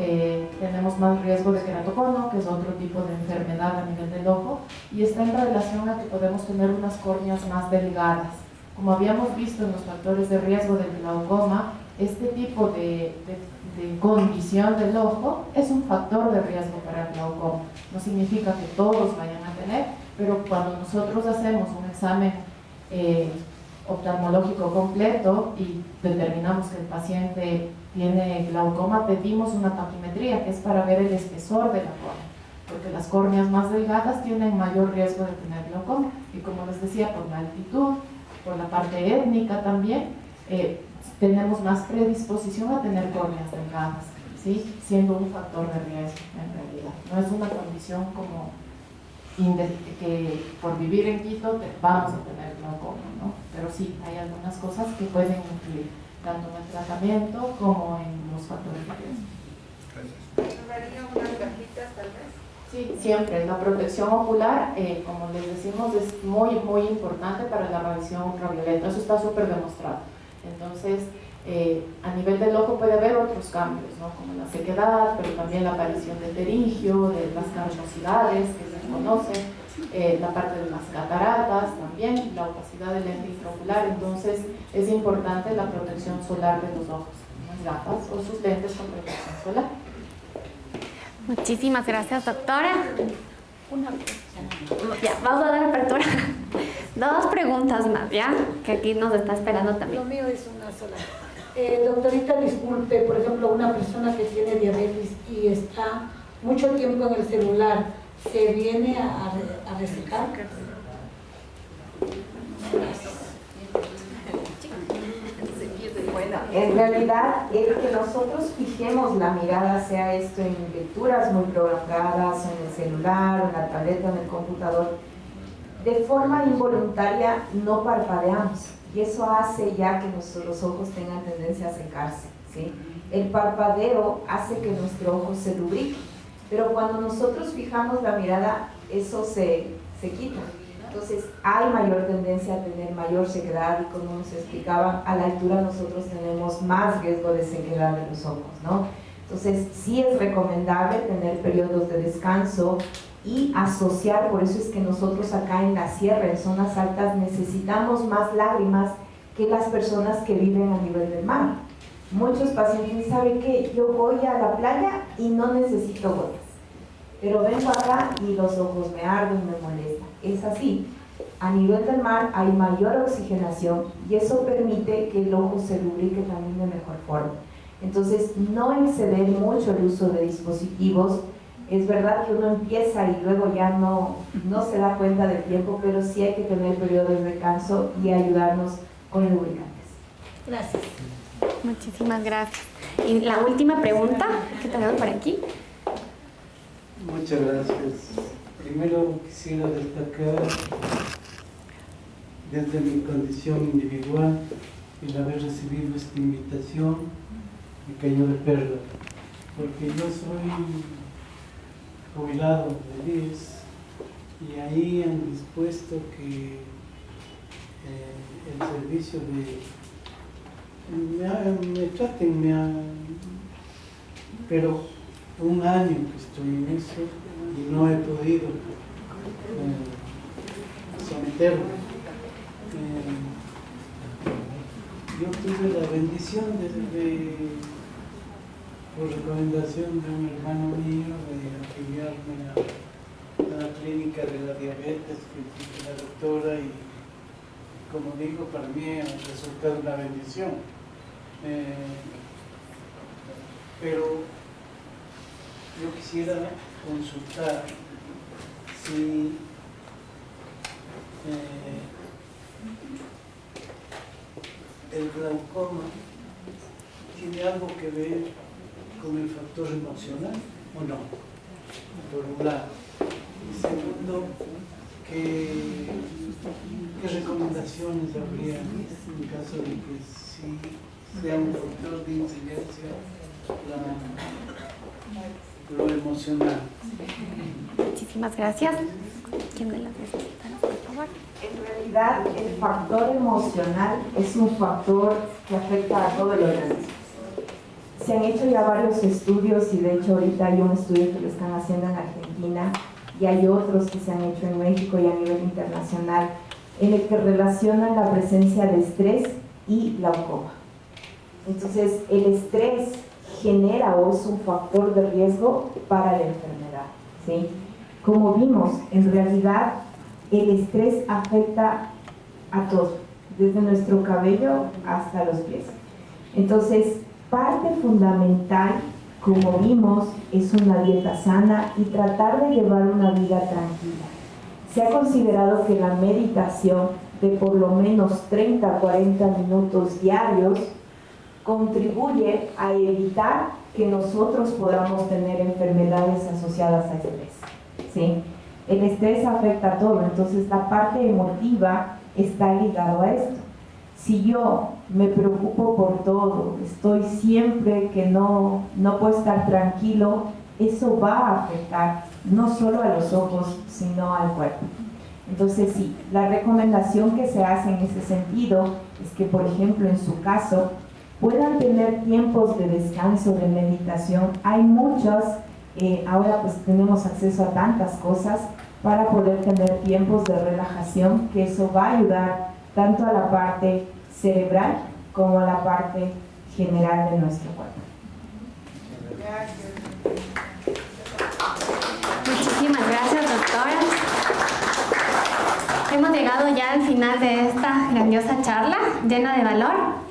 tenemos más riesgo de queratocono, que es otro tipo de enfermedad a nivel del ojo, y está en relación a que podemos tener unas córneas más delgadas. Como habíamos visto en los factores de riesgo del glaucoma, este tipo de condición del ojo es un factor de riesgo para el glaucoma. No significa que todos vayan a tener, pero cuando nosotros hacemos un examen oftalmológico completo y determinamos que el paciente tiene glaucoma, pedimos una taquimetría, que es para ver el espesor de la córnea, porque las córneas más delgadas tienen mayor riesgo de tener glaucoma. Y como les decía, por la altitud, por la parte étnica también, tenemos más predisposición a tener córneas delgadas, ¿sí? Siendo un factor de riesgo en realidad. No es una condición como que por vivir en Quito vamos a tener glaucoma, ¿no? Pero sí, hay algunas cosas que pueden influir, tanto en el tratamiento como en los factores de riesgo. ¿Llevaría unas gafitas tal vez? Sí, siempre. La protección ocular, como les decimos, es muy, muy importante para la radiación ultravioleta. Eso está súper demostrado. Entonces, a nivel del ojo puede haber otros cambios, ¿no? Como la sequedad, pero también la aparición del terigio, de las carnosidades que se conocen, la parte de las cataratas también, la opacidad del lente intraocular. Entonces, es importante la protección solar de los ojos, unas gafas o sus lentes con protección solar. Muchísimas gracias, doctora. Ya, vamos a dar apertura. 2 preguntas más, ¿ya? Que aquí nos está esperando también. Lo mío es una sola. Doctorita, disculpe, por ejemplo, una persona que tiene diabetes y está mucho tiempo en el celular, ¿se viene a resecar? Bueno, en realidad el que nosotros fijemos la mirada, sea esto en lecturas muy prolongadas, en el celular, en la tableta, en el computador, de forma involuntaria no parpadeamos y eso hace ya que nuestros ojos tengan tendencia a secarse, ¿sí? El parpadeo hace que nuestro ojo se lubrique, pero cuando nosotros fijamos la mirada, eso se quita. Entonces hay mayor tendencia a tener mayor sequedad y como nos explicaban, a la altura nosotros tenemos más riesgo de sequedad de los ojos, ¿no? Entonces sí es recomendable tener periodos de descanso y asociar, por eso es que nosotros acá en la sierra, en zonas altas, necesitamos más lágrimas que las personas que viven a nivel del mar. Muchos pacientes saben que yo voy a la playa y no necesito gotas, pero vengo acá y los ojos me arden, me molestan. Es así, a nivel del mar hay mayor oxigenación y eso permite que el ojo se lubrique también de mejor forma. Entonces, no exceder mucho el uso de dispositivos. Es verdad que uno empieza y luego ya no se da cuenta del tiempo, pero sí hay que tener periodos de descanso y ayudarnos con lubricantes. Gracias. Muchísimas gracias. Y la última pregunta que tenemos por aquí. Muchas gracias. Primero quisiera destacar desde mi condición individual el haber recibido esta invitación me cayó de perla, porque yo soy jubilado de IES y ahí han dispuesto que el servicio me traten, pero un año que estoy en eso y no he podido someterme. Yo tuve la bendición por recomendación de un hermano mío de afiliarme a la clínica de la diabetes que la doctora, y como digo, para mí ha resultado una bendición. Pero yo quisiera consultar si el glaucoma tiene algo que ver con el factor emocional o no, por un lado. Y segundo, ¿qué recomendaciones habría en caso de que sí sea un factor de incidencia lo emocional? Muchísimas gracias. ¿Quién de las respuestas, por favor? En realidad, el factor emocional es un factor que afecta a todo el organismo. Se han hecho ya varios estudios y de hecho ahorita hay un estudio que lo están haciendo en Argentina y hay otros que se han hecho en México y a nivel internacional en el que relacionan la presencia de estrés y glaucoma. Entonces, el estrés genera o es un factor de riesgo para la enfermedad, ¿sí? Como vimos, en realidad el estrés afecta a todo, desde nuestro cabello hasta los pies. Entonces, parte fundamental, como vimos, es una dieta sana y tratar de llevar una vida tranquila. Se ha considerado que la meditación de por lo menos 30 a 40 minutos diarios contribuye a evitar que nosotros podamos tener enfermedades asociadas a estrés, ¿sí? El estrés afecta a todo, entonces la parte emotiva está ligado a esto. Si yo me preocupo por todo, estoy siempre que no puedo estar tranquilo, eso va a afectar no solo a los ojos, sino al cuerpo. Entonces sí, la recomendación que se hace en ese sentido es que, por ejemplo, en su caso, puedan tener tiempos de descanso, de meditación. Hay muchas, ahora pues tenemos acceso a tantas cosas para poder tener tiempos de relajación, que eso va a ayudar tanto a la parte cerebral como a la parte general de nuestro cuerpo. Muchísimas gracias, doctora. Hemos llegado ya al final de esta grandiosa charla llena de valor.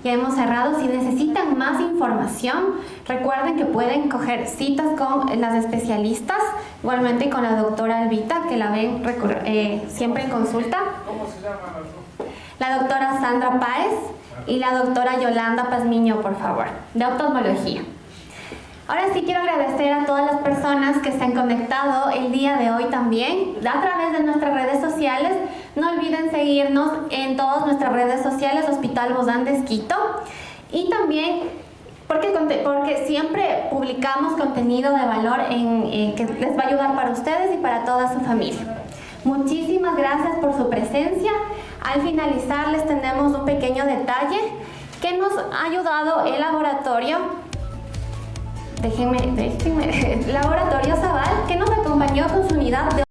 Ya hemos cerrado. Si necesitan más información, recuerden que pueden coger citas con las especialistas, igualmente con la doctora Albita, que la ven siempre en consulta. ¿Cómo se llama la doctora? La doctora Sandra Páez y la doctora Yolanda Pazmiño, por favor, de oftalmología. Ahora sí quiero agradecer a todas las personas que se han conectado el día de hoy también a través de nuestras redes sociales. No olviden seguirnos en todas nuestras redes sociales, Hospital Bozán de Quito. Y también porque siempre publicamos contenido de valor que les va a ayudar para ustedes y para toda su familia. Muchísimas gracias por su presencia. Al finalizar les tenemos un pequeño detalle que nos ha ayudado el laboratorio. Laboratorio Zaval, que nos acompañó con su unidad de